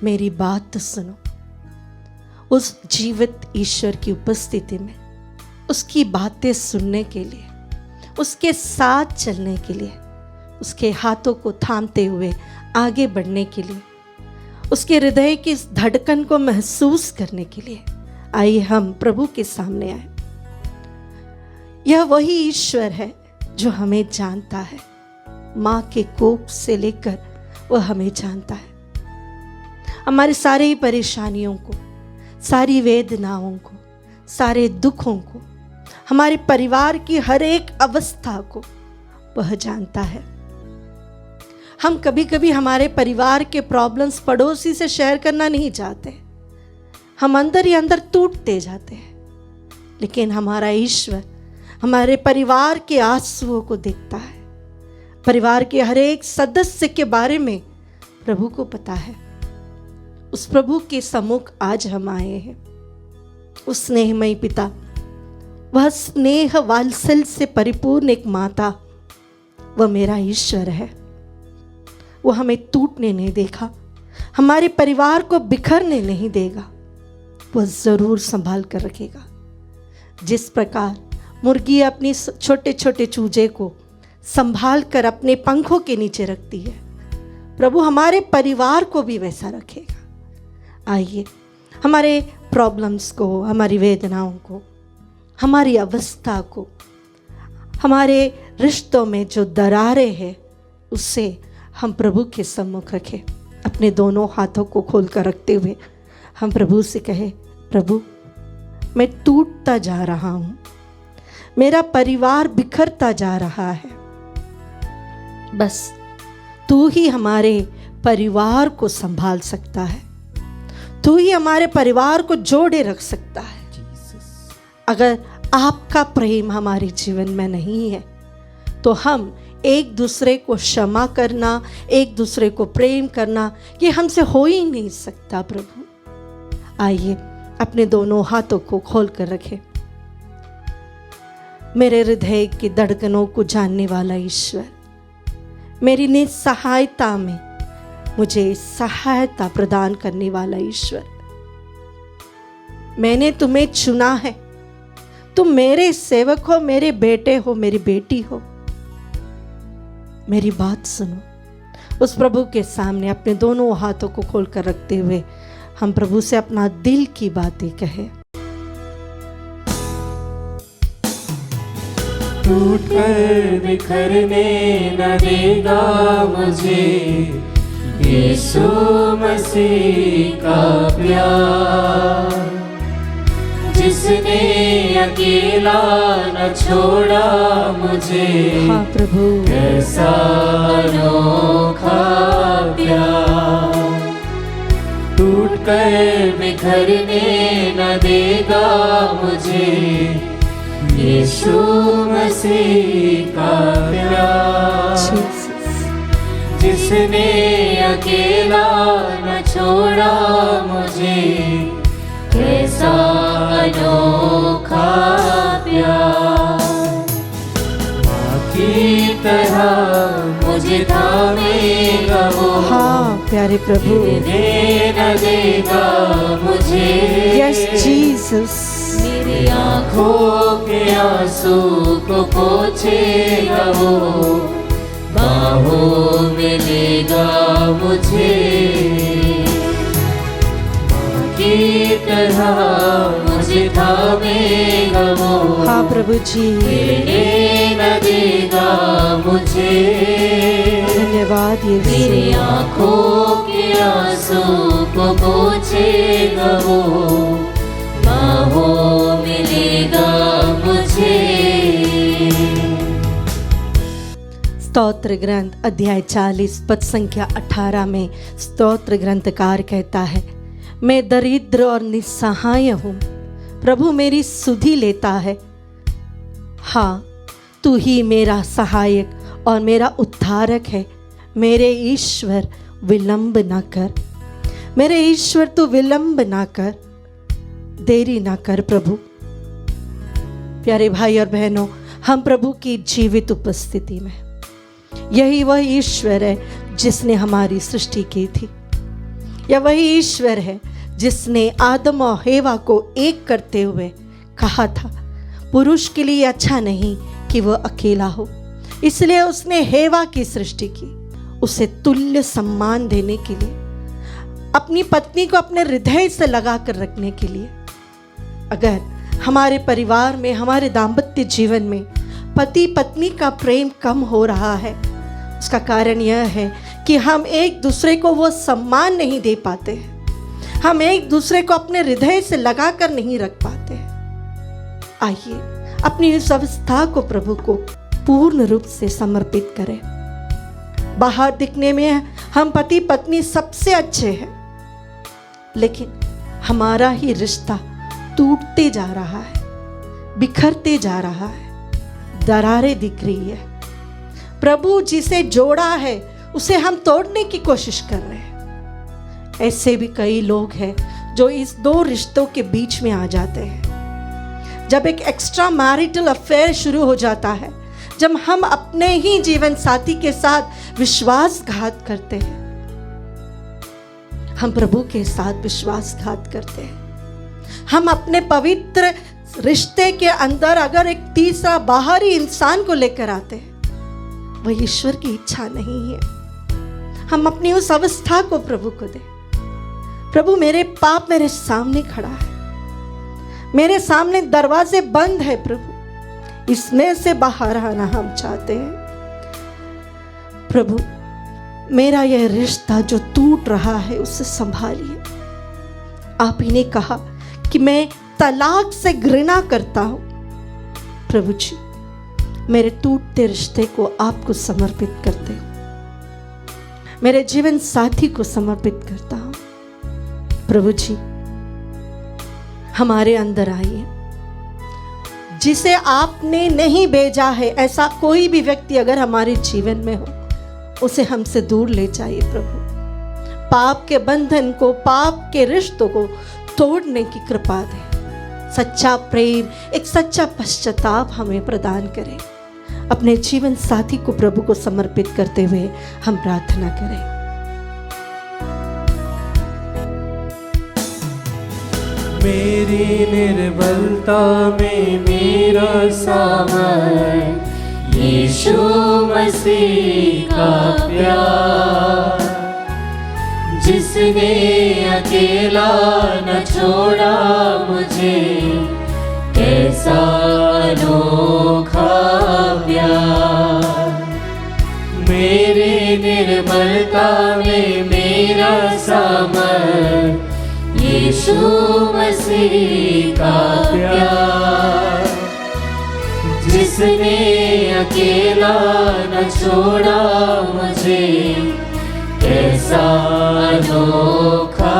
मेरी बात सुनो। उस जीवित ईश्वर की उपस्थिति में उसकी बातें सुनने के लिए, उसके साथ चलने के लिए, उसके हाथों को थामते हुए आगे बढ़ने के लिए, उसके हृदय की इस धड़कन को महसूस करने के लिए आइए हम प्रभु के सामने आए। यह वही ईश्वर है जो हमें जानता है, माँ के कोख से लेकर वह हमें जानता है। हमारी सारी परेशानियों को, सारी वेदनाओं को, सारे दुखों को, हमारे परिवार की हर एक अवस्था को वह जानता है। हम कभी कभी हमारे परिवार के प्रॉब्लम्स पड़ोसी से शेयर करना नहीं चाहते, हम अंदर ही अंदर टूटते जाते हैं। लेकिन हमारा ईश्वर हमारे परिवार के आंसुओं को देखता है। परिवार के हर एक सदस्य के बारे में प्रभु को पता है। उस प्रभु के सम्मुख आज हम आए हैं। उस स्नेहमयी पिता, वह स्नेह वात्सल्य से परिपूर्ण एक माता, वह मेरा ईश्वर है। वह हमें टूटने नहीं देगा, हमारे परिवार को बिखरने नहीं देगा, वह जरूर संभाल कर रखेगा। जिस प्रकार मुर्गी अपनी छोटे छोटे चूजे को संभाल कर अपने पंखों के नीचे रखती है, प्रभु हमारे परिवार को भी वैसा रखेगा। आइए हमारे प्रॉब्लम्स को, हमारी वेदनाओं को, हमारी अवस्था को, हमारे रिश्तों में जो दरारें हैं, उससे हम प्रभु के सम्मुख रखें। अपने दोनों हाथों को खोल कर रखते हुए हम प्रभु से कहें, प्रभु मैं टूटता जा रहा हूँ, मेरा परिवार बिखरता जा रहा है, बस तू ही हमारे परिवार को संभाल सकता है, तू ही हमारे परिवार को जोड़े रख सकता है। अगर आपका प्रेम हमारे जीवन में नहीं है तो हम एक दूसरे को क्षमा करना, एक दूसरे को प्रेम करना, ये हमसे हो ही नहीं सकता। प्रभु आइए अपने दोनों हाथों को खोल कर रखें। मेरे हृदय की धड़कनों को जानने वाला ईश्वर, मेरी निस्सहायता में मुझे सहायता प्रदान करने वाला ईश्वर, मैंने तुम्हें चुना है, तुम मेरे सेवक हो, मेरे बेटे हो, मेरी बेटी हो, मेरी बात सुनो। उस प्रभु के सामने अपने दोनों हाथों को खोल कर रखते हुए हम प्रभु से अपना दिल की बातें कहें। टूट कर बिखरने न देगा मुझे यीशु मसीह का प्यार, जिसने अकेला न छोड़ा मुझे, हाँ प्रभु, कैसा अनोखा प्यार। टूट कर बिखरने न देगा मुझे, यीशु मसीह का प्यार। जिसने अकेला न छोड़ा मुझे, कैसा अनोखा प्यार। माँ की तरह मुझे थामेगा वो, हाँ प्यारे प्रभु, गिरने न देगा मुझे। यस जीसस, मेरी आँखों के आंसू को पोंछेगा वो, बाहों में लेगा मुझे। माँ की तरह मुझे थामेगा वो, हाँ प्रभु जी, गिरने न देगा मुझे। धन्यवाद यीशु। मेरी आँखों के आंसू को पोंछेगा वो, बाहों में लेगा मुझे। स्तोत्र ग्रंथ अध्याय 40 पद संख्या 18 में स्तोत्र ग्रंथकार कहता है, मैं दरिद्र और निस्सहाय हूँ, प्रभु मेरी सुधि लेता है। हाँ, तू ही मेरा सहायक और मेरा उद्धारक है। मेरे ईश्वर विलंब ना कर, मेरे ईश्वर तू विलंब ना कर, देरी ना कर प्रभु। प्यारे भाई और बहनों, हम प्रभु की जीवित उपस्थिति में, यही वह ईश्वर है जिसने हमारी सृष्टि की थी। यह वही ईश्वर है जिसने आदम और हेवा को एक करते हुए कहा था, पुरुष के लिए अच्छा नहीं कि वह अकेला हो। इसलिए उसने हेवा की सृष्टि की, उसे तुल्य सम्मान देने के लिए, अपनी पत्नी को अपने हृदय से लगा कर रखने के लिए। अगर हमारे परिवार में, हमारे दाम्पत्य जीवन में पति पत्नी का प्रेम कम हो रहा है, उसका कारण यह है कि हम एक दूसरे को वो सम्मान नहीं दे पाते हैं, हम एक दूसरे को अपने हृदय से लगा कर नहीं रख पाते हैं। आइए अपनी इस अवस्था को प्रभु को पूर्ण रूप से समर्पित करें। बाहर दिखने में हम पति पत्नी सबसे अच्छे हैं, लेकिन हमारा ही रिश्ता टूटते जा रहा है, बिखरते जा रहा है, दरारें दिख रही है। प्रभु जिसे जोड़ा है उसे हम तोड़ने की कोशिश कर रहे हैं। ऐसे भी कई लोग हैं जो इस दो रिश्तों के बीच में आ जाते हैं। जब एक एक्स्ट्रा मैरिटल अफेयर शुरू हो जाता है, जब हम अपने ही जीवन साथी के साथ विश्वासघात करते हैं, हम प्रभु के साथ विश्वासघात करते हैं। हम अपने पवित्र रिश्ते के अंदर अगर एक तीसरा बाहरी इंसान को लेकर आते हैं, वह ईश्वर की इच्छा नहीं है। हम अपनी उस अवस्था को प्रभु को दें। प्रभु मेरे पाप मेरे सामने खड़ा है, मेरे सामने दरवाजे बंद है प्रभु, इसमें से बाहर आना हम चाहते हैं। प्रभु मेरा यह रिश्ता जो टूट रहा है उसे संभालिए। आप ही ने कहा कि मैं तलाक से घृणा करता हूं। प्रभु जी मेरे टूटते रिश्ते को आपको समर्पित करते हूं, मेरे जीवन साथी को समर्पित करता हूं। प्रभु जी हमारे अंदर आइए। जिसे आपने नहीं भेजा है ऐसा कोई भी व्यक्ति अगर हमारे जीवन में हो, उसे हमसे दूर ले जाइए प्रभु। पाप के बंधन को, पाप के रिश्तों को तोड़ने की कृपा दें। सच्चा प्रेम, एक सच्चा पश्चाताप हमें प्रदान करें। अपने जीवन साथी को प्रभु को समर्पित करते हुए हम प्रार्थना करें। मेरी निर्बलता में मेरा सामर्थ, यीशु मसीह का प्यार, जिसने अकेला न छोड़ा मुझे, कैसा अनोखा प्यार। मेरे निर्बलता में मेरा सामर्थ, यीशु मसीह का प्यार, जिसने अकेला न छोड़ा मुझे, कैसा अनोखा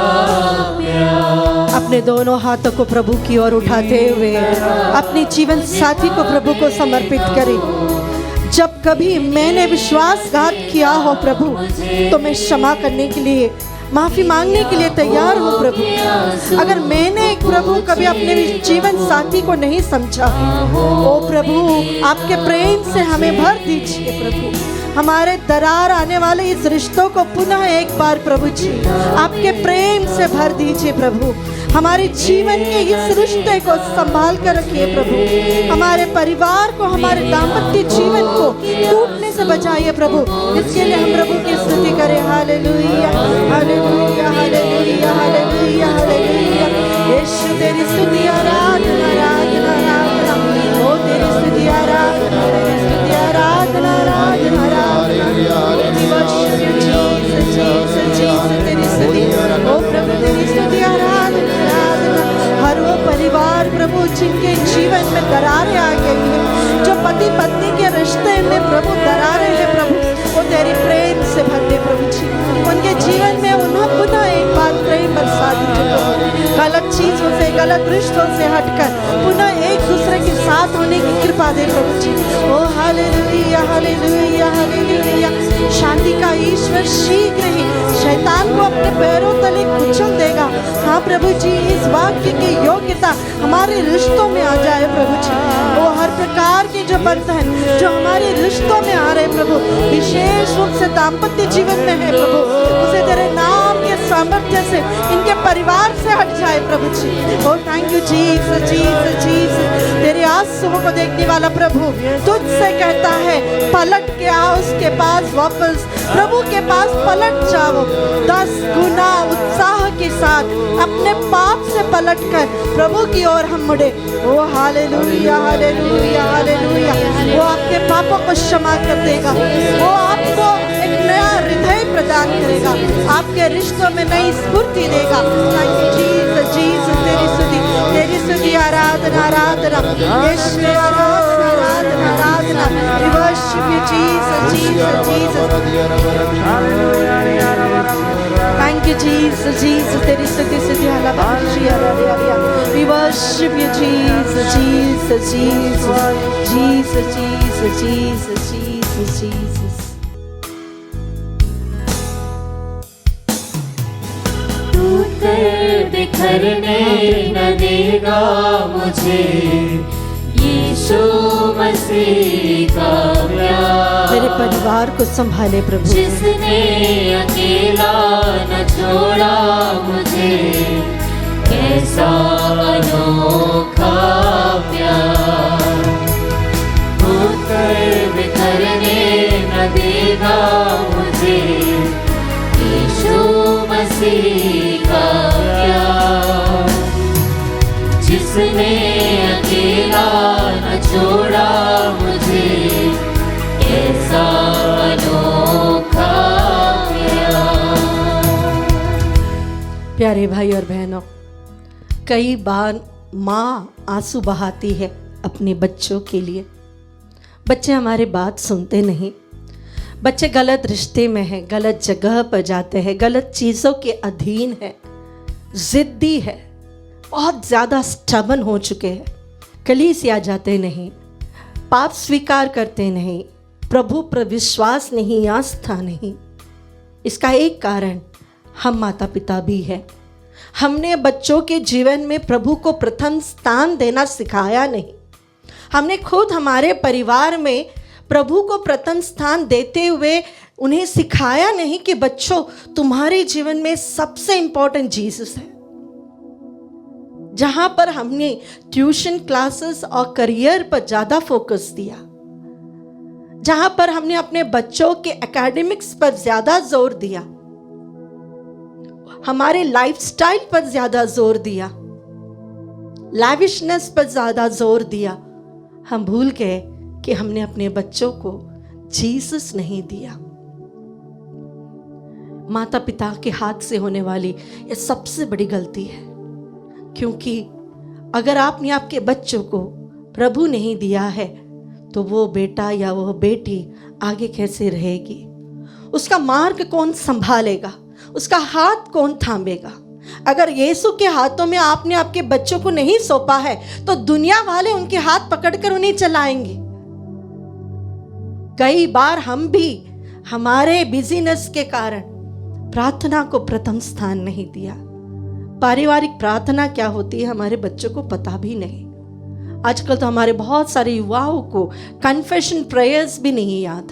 प्यार। अपने दोनों हाथों को प्रभु की ओर उठाते हुए अपनी जीवन साथी को प्रभु को समर्पित करें। जब कभी मैंने विश्वासघात किया हो प्रभु, तो मैं क्षमा करने के लिए, माफी मांगने के लिए तैयार हूँ प्रभु। अगर मैंने प्रभु कभी अपने जीवन साथी को नहीं समझा, ओ प्रभु आपके प्रेम से हमें भर दीजिए प्रभु। हमारे दरार आने वाले इस रिश्तों को पुनः एक बार प्रभु जी आपके प्रेम से भर दीजिए प्रभु। हमारे जीवन के इस रिश्ते को संभाल कर रखिए प्रभु। हमारे परिवार को, हमारे दाम्पत्य जीवन को टूटने से बचाइए प्रभु। इसके लिए हम प्रभु की स्तुति करें। Hallelujah hallelujah hallelujah hallelujah hallelujah. यीशु तेरी स्तुति आराधना आराधना आराधना, ओ तेरी स्तुति आराधना, तेरी स्तुति आराधना आराधना आराधना। We worship you Jesus Jesus Jesus, तेरी स्तुति, ओ प्रभु तेरी स्तुति आराधना आराधना। हर वो परिवार प्रभु जिनके जीवन में दरारें आ गई है, जो पति पत्नी के रिश्ते में प्रभु दरारें हैं प्रभु, वो तेरी प्रेम से भर दे प्रभु जी। उनके जीवन में उन्हें पुनः एक बार प्रेम बरसा दीजिए प्रभु। गलत चीजों से, गलत रिश्तों से हटकर पुनः एक दूसरे के साथ होने की कृपा दे प्रभु जी। ओ हालेलुया हालेलुया हालेलुया। शांति का ईश्वर शीघ्र ही शैतान को अपने पैरों तले कुचल देगा। हाँ प्रभु जी, इस वाक्य की योग्यता हमारे रिश्तों में आ जाए प्रभु जी। वो हर प्रकार के जो बंधन जो हमारे रिश्तों में आ रहे प्रभु, विशेष रूप से दाम्पत्य जीवन में है प्रभु, उसे तेरे नाम के सामर्थ्य से इनके परिवार से हट जाए प्रभु जी। Oh thank you Jesus Jesus Jesus. तेरे आंसुओं को देखने वाला प्रभु तुझसे कहता है, पलट के आओ उसके पास वापस, प्रभु के पास पलट जाओ। 10 गुना उत्साह के साथ अपने पाप से पलटकर प्रभु की ओर हम मुड़े। ओ हालेलुया हालेलुया हालेलुया। वो आपके पापों को क्षमा कर देगा, वो आपको एक नया हृदय प्रदान करेगा, आपके रिश्तों में नई स्फूर्ति देगा। Thank you Jesus Jesus. तेरी स्तुति आराधना आराधना, यीशु आराधना आराधना आराधना। We worship you Jesus Jesus Jesus। Thank you Jesus Jesus। तेरी स्तुति स्तुति hallelujah. We worship you Jesus Jesus Jesus Jesus Jesus Jesus Jesus Jesus। टूटकर बिखरने न देगा मुझे, यीशु मसीह का प्यार। मेरे परिवार को संभाले प्रभु। जिसने अकेला न छोड़ा मुझे, कैसा अनोखा प्यार। टूटकर बिखरने न देगा मुझे, यीशु मसीह का प्यार। जिसने अकेला न छोड़ा मुझे, कैसा अनोखा प्यार। प्यारे भाई और बहनों, कई बार माँ आंसू बहाती है अपने बच्चों के लिए। बच्चे हमारे बात सुनते नहीं, बच्चे गलत रिश्ते में हैं, गलत जगह पर जाते हैं, गलत चीज़ों के अधीन है, जिद्दी है, बहुत ज़्यादा स्टबन हो चुके हैं, कलीसिया जाते नहीं, पाप स्वीकार करते नहीं, प्रभु पर विश्वास नहीं, आस्था नहीं। इसका एक कारण हम माता पिता भी है। हमने बच्चों के जीवन में प्रभु को प्रथम स्थान देना सिखाया नहीं। हमने खुद हमारे परिवार में प्रभु को प्रथम स्थान देते हुए उन्हें सिखाया नहीं कि बच्चों, तुम्हारे जीवन में सबसे इंपॉर्टेंट जीसस है। जहां पर हमने ट्यूशन क्लासेस और करियर पर ज़्यादा फोकस दिया, जहां पर हमने अपने बच्चों के एकेडमिक्स पर ज़्यादा जोर दिया, हमारे लाइफस्टाइल पर ज़्यादा जोर दिया, लैविशनेस पर ज़्यादा जोर दिया, हम भूल गए कि हमने अपने बच्चों को जीसस नहीं दिया। माता पिता के हाथ से होने वाली यह सबसे बड़ी गलती है, क्योंकि अगर आपने आपके बच्चों को प्रभु नहीं दिया है तो वो बेटा या वो बेटी आगे कैसे रहेगी? उसका मार्ग कौन संभालेगा? उसका हाथ कौन थामेगा? अगर यीशु के हाथों में आपने आपके बच्चों को नहीं सौंपा है तो दुनिया वाले उनके हाथ पकड़कर उन्हें चलाएंगे। कई बार हम भी हमारे बिजीनेस के कारण प्रार्थना को प्रथम स्थान नहीं दिया। पारिवारिक प्रार्थना क्या होती है हमारे बच्चों को पता भी नहीं। आजकल तो हमारे बहुत सारे युवाओं को कन्फेशन प्रेयर्स भी नहीं याद,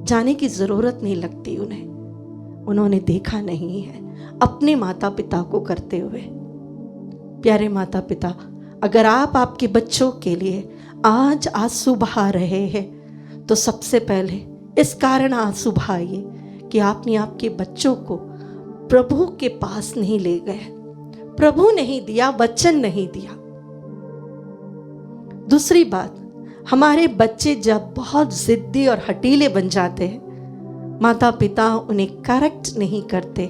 जाने की जरूरत नहीं लगती उन्हें, उन्होंने देखा नहीं है अपने माता पिता को करते हुए। प्यारे माता पिता, अगर आप आपके बच्चों के लिए आज आंसू बहा रहे हैं तो सबसे पहले इस कारण आंसू बहाइए कि आपने आपके बच्चों को प्रभु के पास नहीं ले गए, प्रभु नहीं दिया, वचन नहीं दिया। दूसरी बात, हमारे बच्चे जब बहुत जिद्दी और हटीले बन जाते हैं, माता पिता उन्हें करेक्ट नहीं करते,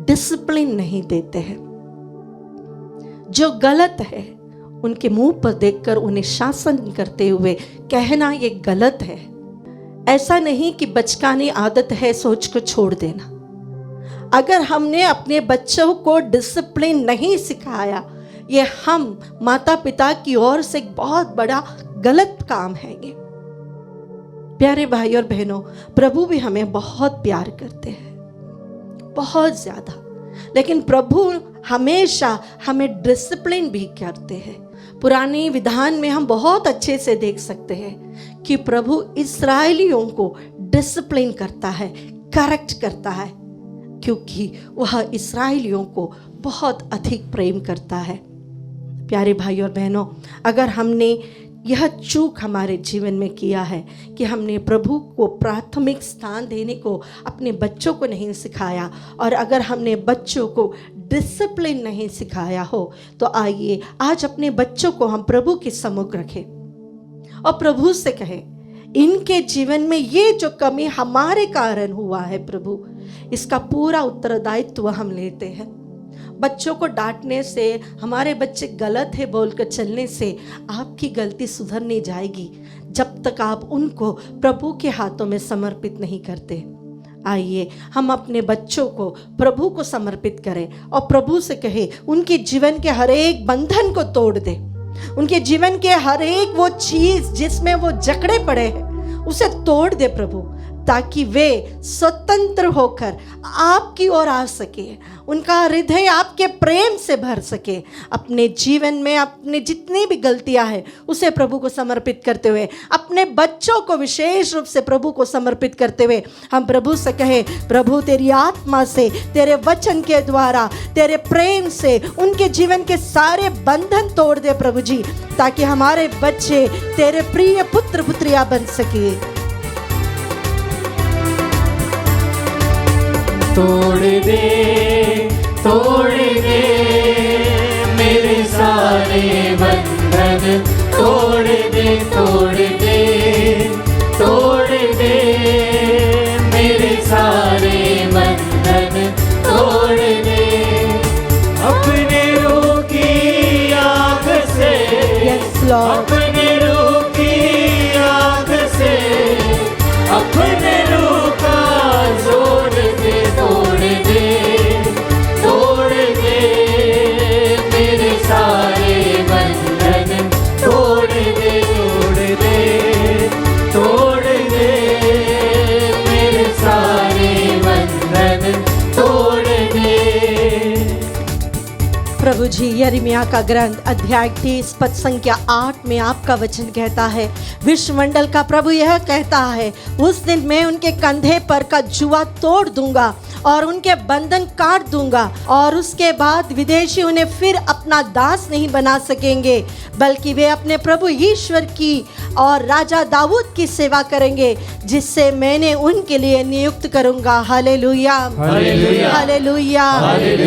डिसिप्लिन नहीं देते हैं। जो गलत है उनके मुंह पर देखकर उन्हें शासन करते हुए कहना ये गलत है। ऐसा नहीं कि बचकानी आदत है सोच को छोड़ देना। अगर हमने अपने बच्चों को डिसिप्लिन नहीं सिखाया, ये हम माता पिता की ओर से एक बहुत बड़ा गलत काम है ये। प्यारे भाई और बहनों, प्रभु भी हमें बहुत प्यार करते हैं, बहुत ज्यादा, लेकिन प्रभु हमेशा हमें डिसिप्लिन भी करते हैं। पुराने विधान में हम बहुत अच्छे से देख सकते हैं कि प्रभु इस्राएलियों को डिसिप्लिन करता है, करेक्ट करता है, क्योंकि वह इस्राएलियों को बहुत अधिक प्रेम करता है। प्यारे भाई और बहनों, अगर हमने यह चूक हमारे जीवन में किया है कि हमने प्रभु को प्राथमिक स्थान देने को अपने बच्चों को नहीं सिखाया, और अगर हमने बच्चों को डिसिप्लिन नहीं सिखाया हो, तो आइए आज अपने बच्चों को हम प्रभु के सम्मुख रखें और प्रभु से कहें, इनके जीवन में ये जो कमी हमारे कारण हुआ है प्रभु, इसका पूरा उत्तरदायित्व हम लेते हैं। बच्चों को डांटने से, हमारे बच्चे गलत है बोलकर चलने से आपकी गलती सुधर नहीं जाएगी जब तक आप उनको प्रभु के हाथों में समर्पित नहीं करते। आइए हम अपने बच्चों को प्रभु को समर्पित करें और प्रभु से कहें, उनके जीवन के हर एक बंधन को तोड़ दे, उनके जीवन के हर एक वो चीज जिसमें वो जकड़े पड़े हैं उसे तोड़ दे प्रभु, ताकि वे स्वतंत्र होकर आपकी ओर आ सके, उनका हृदय आपके प्रेम से भर सके। अपने जीवन में अपने जितनी भी गलतियां हैं उसे प्रभु को समर्पित करते हुए, अपने बच्चों को विशेष रूप से प्रभु को समर्पित करते हुए हम प्रभु से कहें, प्रभु तेरी आत्मा से, तेरे वचन के द्वारा, तेरे प्रेम से उनके जीवन के सारे बंधन तोड़ दे प्रभु जी, ताकि हमारे बच्चे तेरे प्रिय पुत्र पुत्रियां बन सके। तोड़ दे मेरे सारे बंधन, तोड़ दे मेरे सारे बंधन, तोड़ दे अपने रूह की आग से, अपने रूह की आग से, अपने रूह का जोड़ दे, तोड़ दे मेरे सारे बंधन, तोड़ दे मेरे सारे बंधन, तोड़ दे। प्रभु जी, यिर्मयाह का ग्रंथ अध्याय 30 पद संख्या 8 में आपका वचन कहता है, विश्वमंडल का प्रभु यह कहता है, उस दिन मैं उनके कंधे पर का जुआ तोड़ दूंगा और उनके बंधन काट दूंगा, और उसके बाद विदेशी उन्हें फिर अपना दास नहीं बना सकेंगे, बल्कि वे अपने प्रभु ईश्वर की और राजा दाऊद की सेवा करेंगे, जिससे मैंने उनके लिए नियुक्त करूंगा। Hallelujah, hallelujah, hallelujah.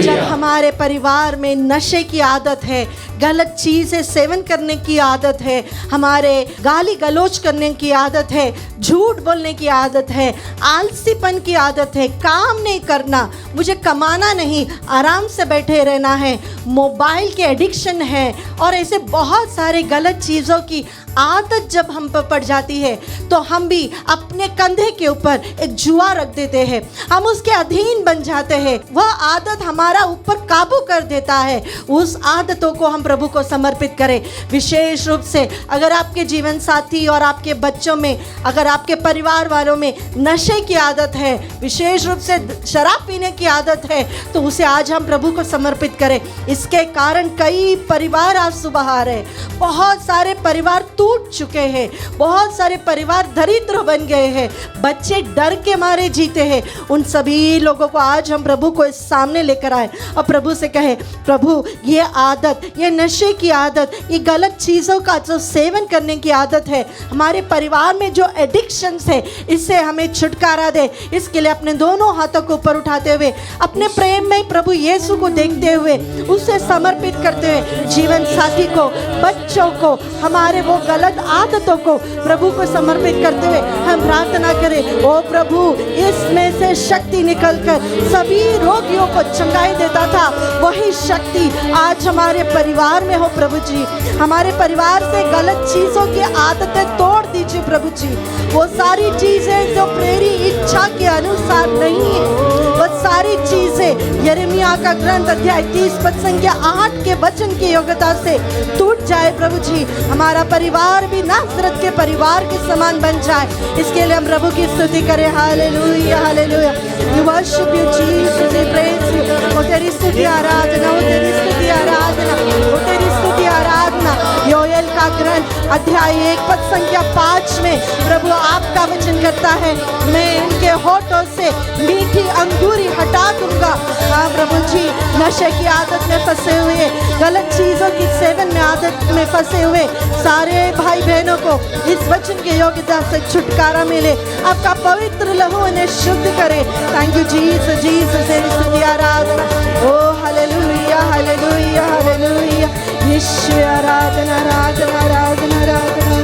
जब हमारे परिवार में नशे की आदत है, गलत चीजें सेवन करने की आदत है, हमारे गाली गलौज करने की आदत है, झूठ बोलने की आदत है, आलसीपन की आदत है, काम नहीं करना, मुझे कमाना नहीं, आराम से बैठे रहना है, मोबाइल के एडिक्शन है और ऐसे बहुत सारे गलत चीज़ों की आदत जब हम पर पड़ जाती है तो हम भी अपने कंधे के ऊपर एक जुआ रख देते हैं, हम उसके अधीन बन जाते हैं। वह आदत हमारा ऊपर काबू कर देता है। उस आदतों को हम प्रभु को समर्पित करें। विशेष रूप से अगर आपके जीवन साथी और आपके बच्चों में, अगर आपके परिवार वालों में नशे की आदत है, विशेष रूप से शराब पीने की आदत है, तो उसे आज हम प्रभु को समर्पित करें। इसके कारण कई परिवार आज सुबह आ रहे हैं, बहुत सारे परिवार टूट चुके हैं, बहुत सारे परिवार दरिद्र बन गए हैं, बच्चे डर के मारे जीते हैं। उन सभी लोगों को आज हम प्रभु को इस सामने लेकर आए और प्रभु से कहे, प्रभु ये आदत, ये नशे की आदत, ये गलत चीज़ों का जो सेवन करने की आदत है, हमारे परिवार में जो एडिक्शंस है, इससे हमें छुटकारा दे। इसके लिए अपने दोनों हाथों को ऊपर उठाते हुए अपने प्रेम में प्रभु यीशु को देखते हुए उसे समर्पित करते हुए जीवन साथी को, बच्चों को, हमारे वो गलत आदतों को प्रभु को समर्पित करते हुए हम प्रार्थना करें। ओ प्रभु, इसमें से शक्ति निकलकर सभी रोगियों को चंगाई देता था, वही शक्ति आज हमारे परिवार में हो प्रभु जी। हमारे परिवार से गलत चीज़ों की आदतें तोड़ दीजिए प्रभु जी। वो सारी चीज़ें जो तेरी इच्छा के अनुसार नहीं है, वो सारी चीज़ें यिर्मयाह का ग्रंथ अध्याय 30 पद संख्या 8 के वचन की योग्यता से टूट जाए प्रभु जी। हमारा परिवार भी नासरत के परिवार के समान बन जाए। इसके लिए हम प्रभु की स्तुति करें। Hallelujah, hallelujah. We worship you Jesus, we praise you. वो तेरी स्तुति आराधना, वो तेरी स्तुति आराधना, वो तेरी स्तुति आराधना। योएल का ग्रंथ अध्याय 1 पद संख्या 5 में प्रभु आपका वचन करता है, मैं इनके होठों से मीठी अंगूरी हटा दूंगा। हाँ प्रभु जी, नशे की आदत में फंसे हुए, गलत चीज़ों की सेवन में आदत में फंसे हुए सारे भाई बहनों को इस वचन के योग्यता से छुटकारा मिले। आपका पवित्र लहू उन्हें शुद्ध करे। थैंक यू जीसस, जीसस तेरी स्तुति आराधना। ओ हालेलुया, हालेलुया, हालेलुया। यीशु आराधना, आराधना, आराधना, आराधना।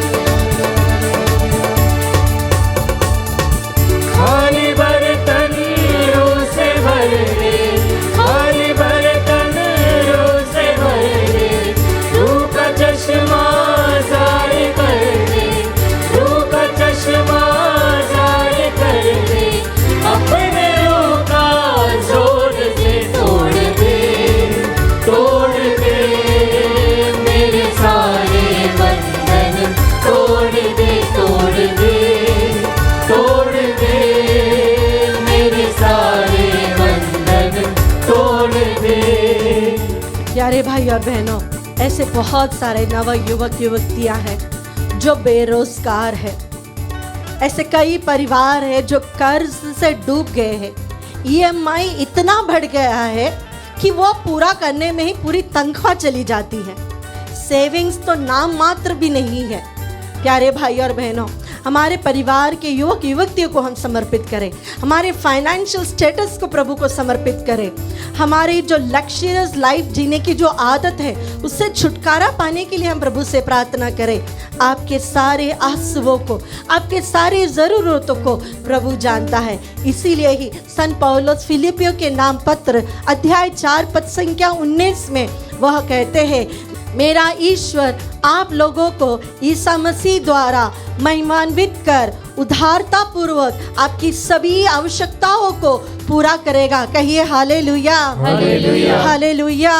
खाली बर्तन रूह से भर दे, खाली बर्तन रूह से भर दे, रूह का चश्मा जारी कर दे, रूह का चश्मा जारी कर दे, अपने रूह का जोर से तोड़ दे, तोड़ दे मेरे सारे बंधन, तोड़ दे, तोड़ दे, तोड़ दे मेरे सारे बंधन, तोड़ दे। प्यारे भाई और बहनों, ऐसे बहुत सारे नव युवक युवतियां हैं जो बेरोजगार है। ऐसे कई परिवार है जो कर्ज से डूब गए हैं। EMI इतना बढ़ गया है कि वो पूरा करने में ही पूरी तनख्वाह चली जाती है। सेविंग्स तो नाम मात्र भी नहीं है। प्यारे भाई और बहनों, हमारे परिवार के युवक युवतियों को हम समर्पित करें, हमारे फाइनेंशियल स्टेटस को प्रभु को समर्पित करें, हमारी जो लग्जरियस लाइफ जीने की जो आदत है उससे छुटकारा पाने के लिए हम प्रभु से प्रार्थना करें। आपके सारे आंसुओं को, आपके सारी ज़रूरतों को प्रभु जानता है। इसीलिए ही संत पौलुस फिलिपियों के नाम पत्र अध्याय 4 पद संख्या 19 में वह कहते हैं, मेरा ईश्वर आप लोगों को ईसा मसीह द्वारा महिमान्वित कर उदारता पूर्वक आपकी सभी आवश्यकताओं को पूरा करेगा। कहिए हालेलुया, हालेलुया, हालेलुया।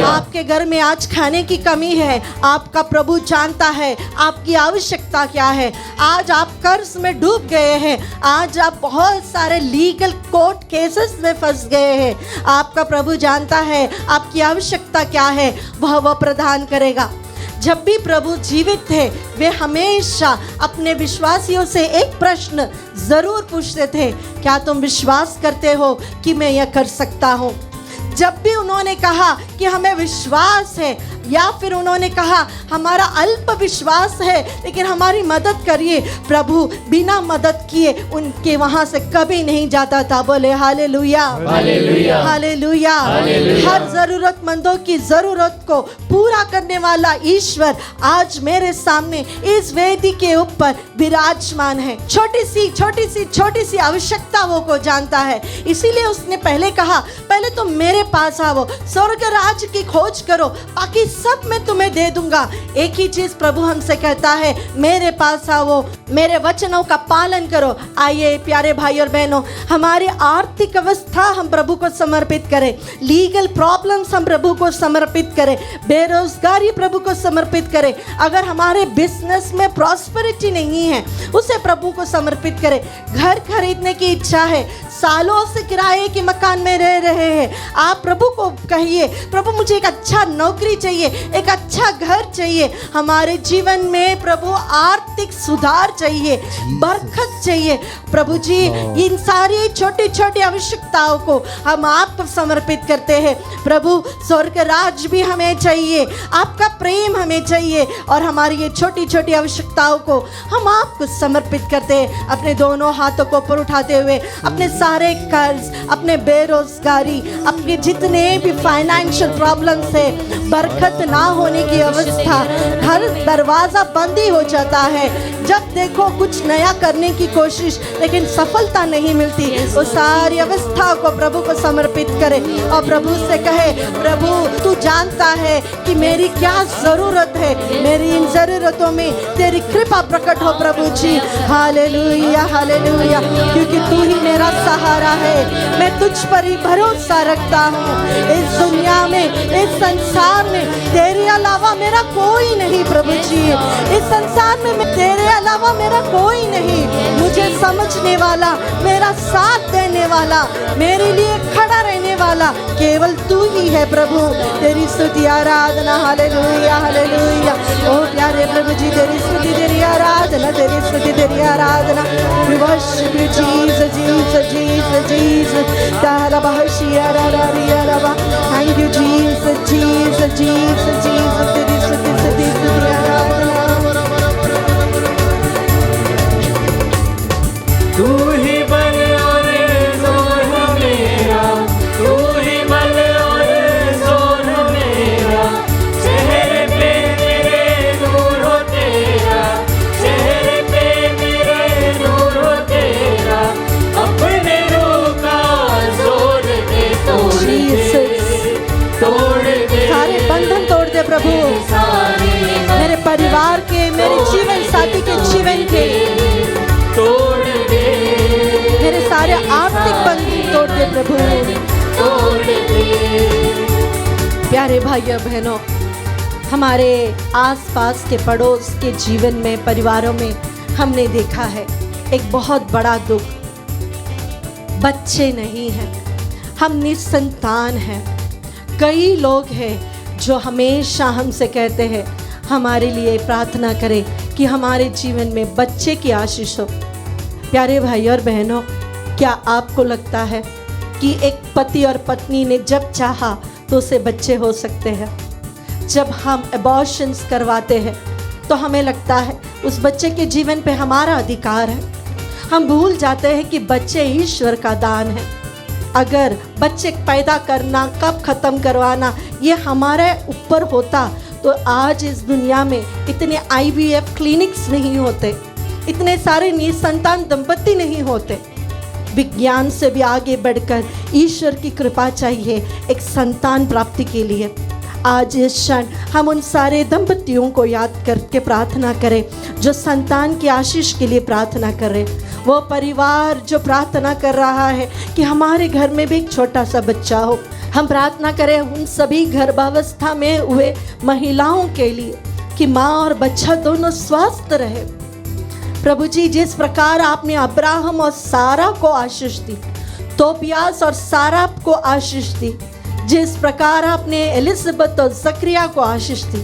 आपके घर में आज खाने की कमी है, आपका प्रभु जानता है आपकी आवश्यकता क्या है। आज आप कर्ज में डूब गए हैं, आज आप बहुत सारे लीगल कोर्ट केसेस में फंस गए हैं। आपका प्रभु जानता है आपकी आवश्यकता क्या है, वह प्रदान करेगा। जब भी प्रभु जीवित थे, वे हमेशा अपने विश्वासियों से एक प्रश्न जरूर पूछते थे, क्या तुम विश्वास करते हो कि मैं यह कर सकता हूँ? जब भी उन्होंने कहा कि हमें विश्वास है, या फिर उन्होंने कहा हमारा अल्प विश्वास है लेकिन हमारी मदद करिए, प्रभु बिना मदद किए उनके वहां से कभी नहीं जाता था। बोले हालेलुया, हालेलुया, हालेलुया। हर जरूरतमंदों की जरूरत को पूरा करने वाला ईश्वर आज मेरे सामने इस वेदी के ऊपर विराजमान है। छोटी सी आवश्यकताओं को जानता है, इसीलिए उसने पहले कहा पहले तुम मेरे पास आओ, स्वर्ग राज की खोज करो, बाकी सब मैं तुम्हें दे दूंगा। एक ही चीज प्रभु हमसे कहता है, मेरे पास आओ, मेरे वचनों का पालन करो। आइए प्यारे भाई और बहनों, हमारी आर्थिक अवस्था हम प्रभु को समर्पित करें, लीगल प्रॉब्लम्स हम प्रभु को समर्पित करें, बेरोजगारी प्रभु को समर्पित करें। अगर हमारे बिजनेस में प्रॉस्पेरिटी नहीं है उसे प्रभु को समर्पित करें। घर खरीदने की इच्छा है, सालों से किराए के मकान में रह रहे हैं, आप प्रभु को कहिए प्रभु मुझे एक अच्छा नौकरी चाहिए, एक अच्छा घर चाहिए। हमारे जीवन में प्रभु आर्थिक सुधार चाहिए, बरकत चाहिए। प्रभु जी इन सारी छोटी छोटी आवश्यकताओं को हम आपको समर्पित करते हैं। प्रभु स्वर्ग राज भी हमें चाहिए, आपका प्रेम हमें चाहिए, और हमारी ये छोटी छोटी आवश्यकताओं को हम आपको समर्पित करते हैं। अपने दोनों हाथों को ऊपर उठाते हुए अपने सारे कर्ज, अपने बेरोजगारी, अपने जितने भी फाइनेंशियल प्रॉब्लम्स है, बरकत ना होने की अवस्था, हर दरवाजा बंद ही हो जाता है। जब देखो कुछ नया करने की कोशिश लेकिन सफलता नहीं मिलती, वो सारी अवस्था को प्रभु को समर्पित करे और प्रभु से कहे प्रभु तू जानता है कि मेरी क्या जरूरत है, मेरी इन जरूरतों में तेरी कृपा प्रकट हो प्रभु जी। हालेलुया, हालेलुया, क्योंकि तू ही मेरा सहारा है, मैं तुझ पर ही भरोसा रखता हूँ। इस दुनिया में, इस संसार में तेरे अलावा मेरा कोई नहीं प्रभु जी, इस संसार में तेरे अलावा मेरा कोई नहीं। मुझे समझने वाला, मेरा साथ देने वाला, मेरे लिए खड़ा रहने वाला केवल तू ही है प्रभु। तेरी स्तुति आराधना, हालेलुया, हालेलुया। ओ प्यारे प्रभु जी तेरी स्तुति, तेरी आराधना, तेरी स्तुति, तेरी आराधना। We worship you Jesus, Jesus, Jesus, Jesus. Thank you Jesus, Jesus, Jesus, Jesus. तेरी स्तुति, स्तुति, स्तुति, आराधना। तू ही बल और जोर मेरा, तू ही बल और जोर मेरा, चेहरे पे मेरे नूर हो तेरा, चेहरे पे मेरे नूर हो तेरा, अपने रूह का जोर दे, तोड़ दे, तोड़ दे, सारे बंधन तोड़ दे प्रभु, मेरे परिवार के, मेरे जीवन साथी के जीवन के तोड़ दे, मेरे सारे आर्थिक बंधन तोड़ दे प्रभु, तोड़ दे। प्यारे भाइयों बहनों, हमारे आसपास के पड़ोस के जीवन में, परिवारों में हमने देखा है एक बहुत बड़ा दुख, बच्चे नहीं हैं, हम निसंतान हैं। कई लोग हैं जो हमेशा हमसे कहते हैं हमारे लिए प्रार्थना करें कि हमारे जीवन में बच्चे की आशीष हो। प्यारे भाई और बहनों, क्या आपको लगता है कि एक पति और पत्नी ने जब चाहा तो उसे बच्चे हो सकते हैं? जब हम अबॉर्शंस करवाते हैं तो हमें लगता है उस बच्चे के जीवन पे हमारा अधिकार है। हम भूल जाते हैं कि बच्चे ईश्वर का दान है। अगर बच्चे पैदा करना, कब ख़त्म करवाना ये हमारे ऊपर होता तो आज इस दुनिया में इतने IVF क्लिनिक्स नहीं होते, इतने सारे निसंतान दंपति नहीं होते। विज्ञान से भी आगे बढ़कर ईश्वर की कृपा चाहिए एक संतान प्राप्ति के लिए। आज इस क्षण हम उन सारे दंपतियों को याद करके प्रार्थना करें जो संतान की आशीष के लिए प्रार्थना करें। वो परिवार जो प्रार्थना कर रहा है कि हमारे घर में भी एक छोटा सा बच्चा हो। हम प्रार्थना करें उन सभी गर्भावस्था में हुए महिलाओं के लिए कि माँ और बच्चा दोनों स्वस्थ रहे। प्रभु जी, जिस प्रकार आपने अब्राहम और सारा को आशीष दी, तोबियास और सारा को आशीष दी, जिस प्रकार आपने एलिजबेथ और जकरिया को आशीष दी,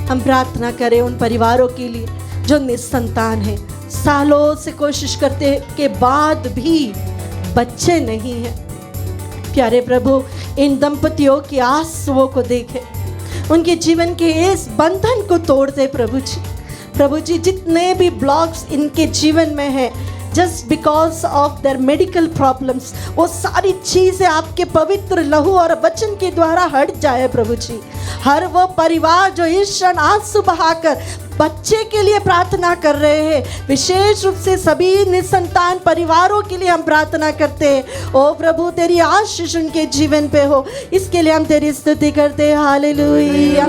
हम प्रार्थना करें उन परिवारों के लिए जो निसंतान हैं, सालों से कोशिश करते के बाद भी बच्चे नहीं हैं। प्यारे प्रभु, इन दंपतियों की आंसुओं को देखें, उनके जीवन के इस बंधन को तोड़ दे प्रभु जी। प्रभु जी, जितने भी ब्लॉक्स इनके जीवन में है just because of their medical problems, वो सारी चीज़ें आपके पवित्र लहू और वचन के द्वारा हट जाए प्रभु जी। हर वो परिवार जो इस क्षण आंसू बहाकर बच्चे के लिए प्रार्थना कर रहे हैं, विशेष रूप से सभी निसंतान परिवारों के लिए हम प्रार्थना करते हैं। ओ प्रभु, तेरी आशीष उनके जीवन पे हो, इसके लिए हम तेरी स्तुति करते हैं। हालेलुया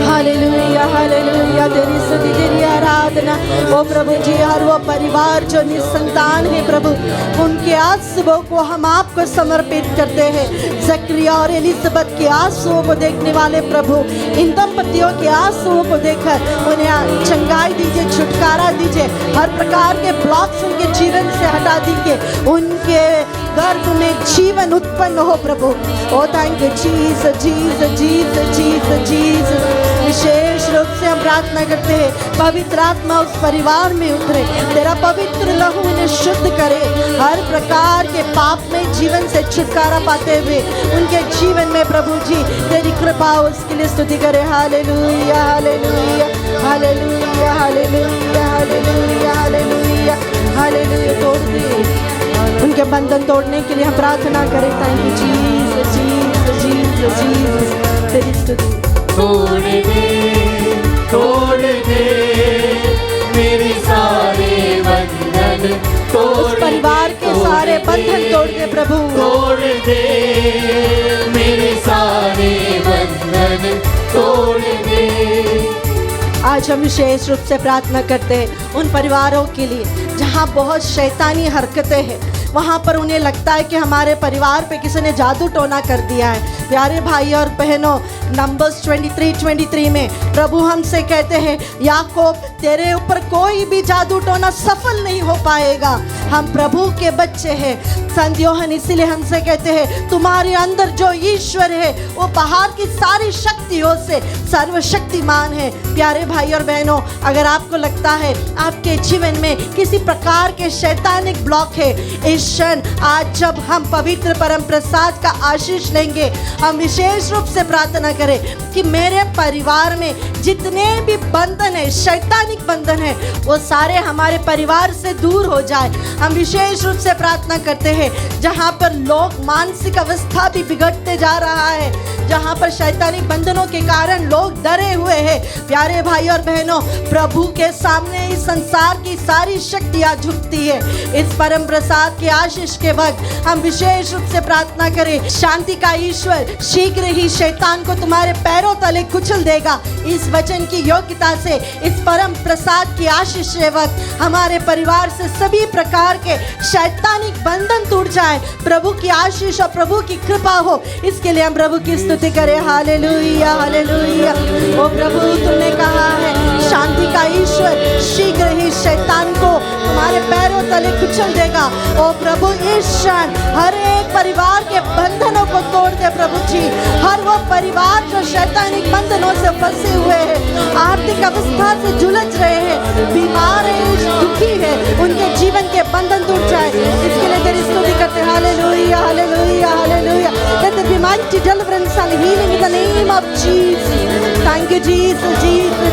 हालेलुया हालेलुया, तेरी स्तुति तेरी आराधना। ओ प्रभु जी, हर वो परिवार जो निसंतान है प्रभु, उनके आंसुओं को हम आपको समर्पित करते हैं। जकरिया और एलिजबेथ के आंसुओं को देखने वाले प्रभु, इन दंपतियों के आंसुओं को देखकर उन्हें चंगाई दीजिए, छुटकारा दीजिए, हर प्रकार के ब्लॉक्स उनके जीवन से हटा दीजिए, उनके गर्भ में जीवन उत्पन्न हो प्रभु। Oh thank you Jesus Jesus Jesus Jesus Jesus. विशेष रूप से हम प्रार्थना करते हैं, पवित्र आत्मा उस परिवार में उतरे, तेरा पवित्र लहू उन्हें शुद्ध करे, हर प्रकार के पाप में जीवन से छुटकारा पाते हुए उनके जीवन में प्रभु जी तेरी कृपा हो, उसके लिए स्तुति करे। Hallelujah hallelujah hallelujah hallelujah hallelujah hallelujah hallelujah. तोड़ दे उनके बंधन तोड़ने के लिए हम प्रार्थना करें। Thank you Jesus Jesus Jesus Jesus, तेरी स्तुति। तोड़ दे मेरे सारे बंधन, उस परिवार के सारे बंधन तोड़ दे प्रभु। तोड़ दे मेरे सारे बंधन, तोड़ दे। आज हम विशेष रूप से प्रार्थना करते हैं उन परिवारों के लिए जहाँ बहुत शैतानी हरकतें हैं, वहाँ पर उन्हें लगता है कि हमारे परिवार पे किसी ने जादू टोना कर दिया है। प्यारे भाई और बहनों, नंबर्स 23:23 में प्रभु हमसे कहते हैं, याकूब तेरे ऊपर कोई भी जादू टोना सफल नहीं हो पाएगा, हम प्रभु के बच्चे हैं। संत यूहन्ना इसीलिए हमसे कहते हैं, तुम्हारे अंदर जो ईश्वर है वो बाहर की सारी शक्तियों से सर्वशक्तिमान है। प्यारे भाई और बहनों, अगर आपको लगता है आपके जीवन में किसी प्रकार के शैतानिक ब्लॉक है, इस क्षण आज जब हम पवित्र परम प्रसाद का आशीष लेंगे, हम विशेष रूप से प्रार्थना करें कि मेरे परिवार में जितने भी बंधन है, शैतानिक बंधन है, वो सारे हमारे परिवार से दूर हो जाए। हम विशेष रूप से प्रार्थना करते हैं जहाँ पर लोग मानसिक अवस्था भी बिगड़ते जा रहा है, जहाँ पर शैतानिक बंधनों के कारण लोग डरे हुए हैं। प्यारे भाई और बहनों, प्रभु के सामने इस संसार की सारी शक्तियाँ झुकती है। इस परम प्रसाद के आशीष के वक्त हम विशेष रूप से प्रार्थना करें, शांति का ईश्वर शीघ्र ही शैतान को तुम्हारे पैरों तले कुचल देगा। इस वचन की योग्यता से इस परम प्रसाद की आशीष के वक्त हमारे परिवार से सभी प्रकार के शैतानिक बंधन टूट जाए, प्रभु की आशीष और प्रभु की कृपा हो, इसके लिए हम प्रभु की स्तुति करें। Hallelujah hallelujah. ओ प्रभु, तुमने कहा है शांति का ईश्वर शीघ्र ही शैतान को तुम्हारे पैरों तले कुचल देगा। ओ प्रभु, इस क्षण हर एक परिवार के बंधनों को तोड़ दे प्रभु जी। हर वो परिवार जो शैतानिक बंधनों से फंसे हुए हैं, आर्थिक अवस्था से जुलझ रहे हैं, बीमार है, दुखी है, उनके जीवन के बंधन टूट जाए, इसके लिए तेरी स्तुति करते हैं। Hallelujah hallelujah hallelujah. Let there be mighty deliverance and healing in the name of Jesus. Thank you Jesus, Jesus,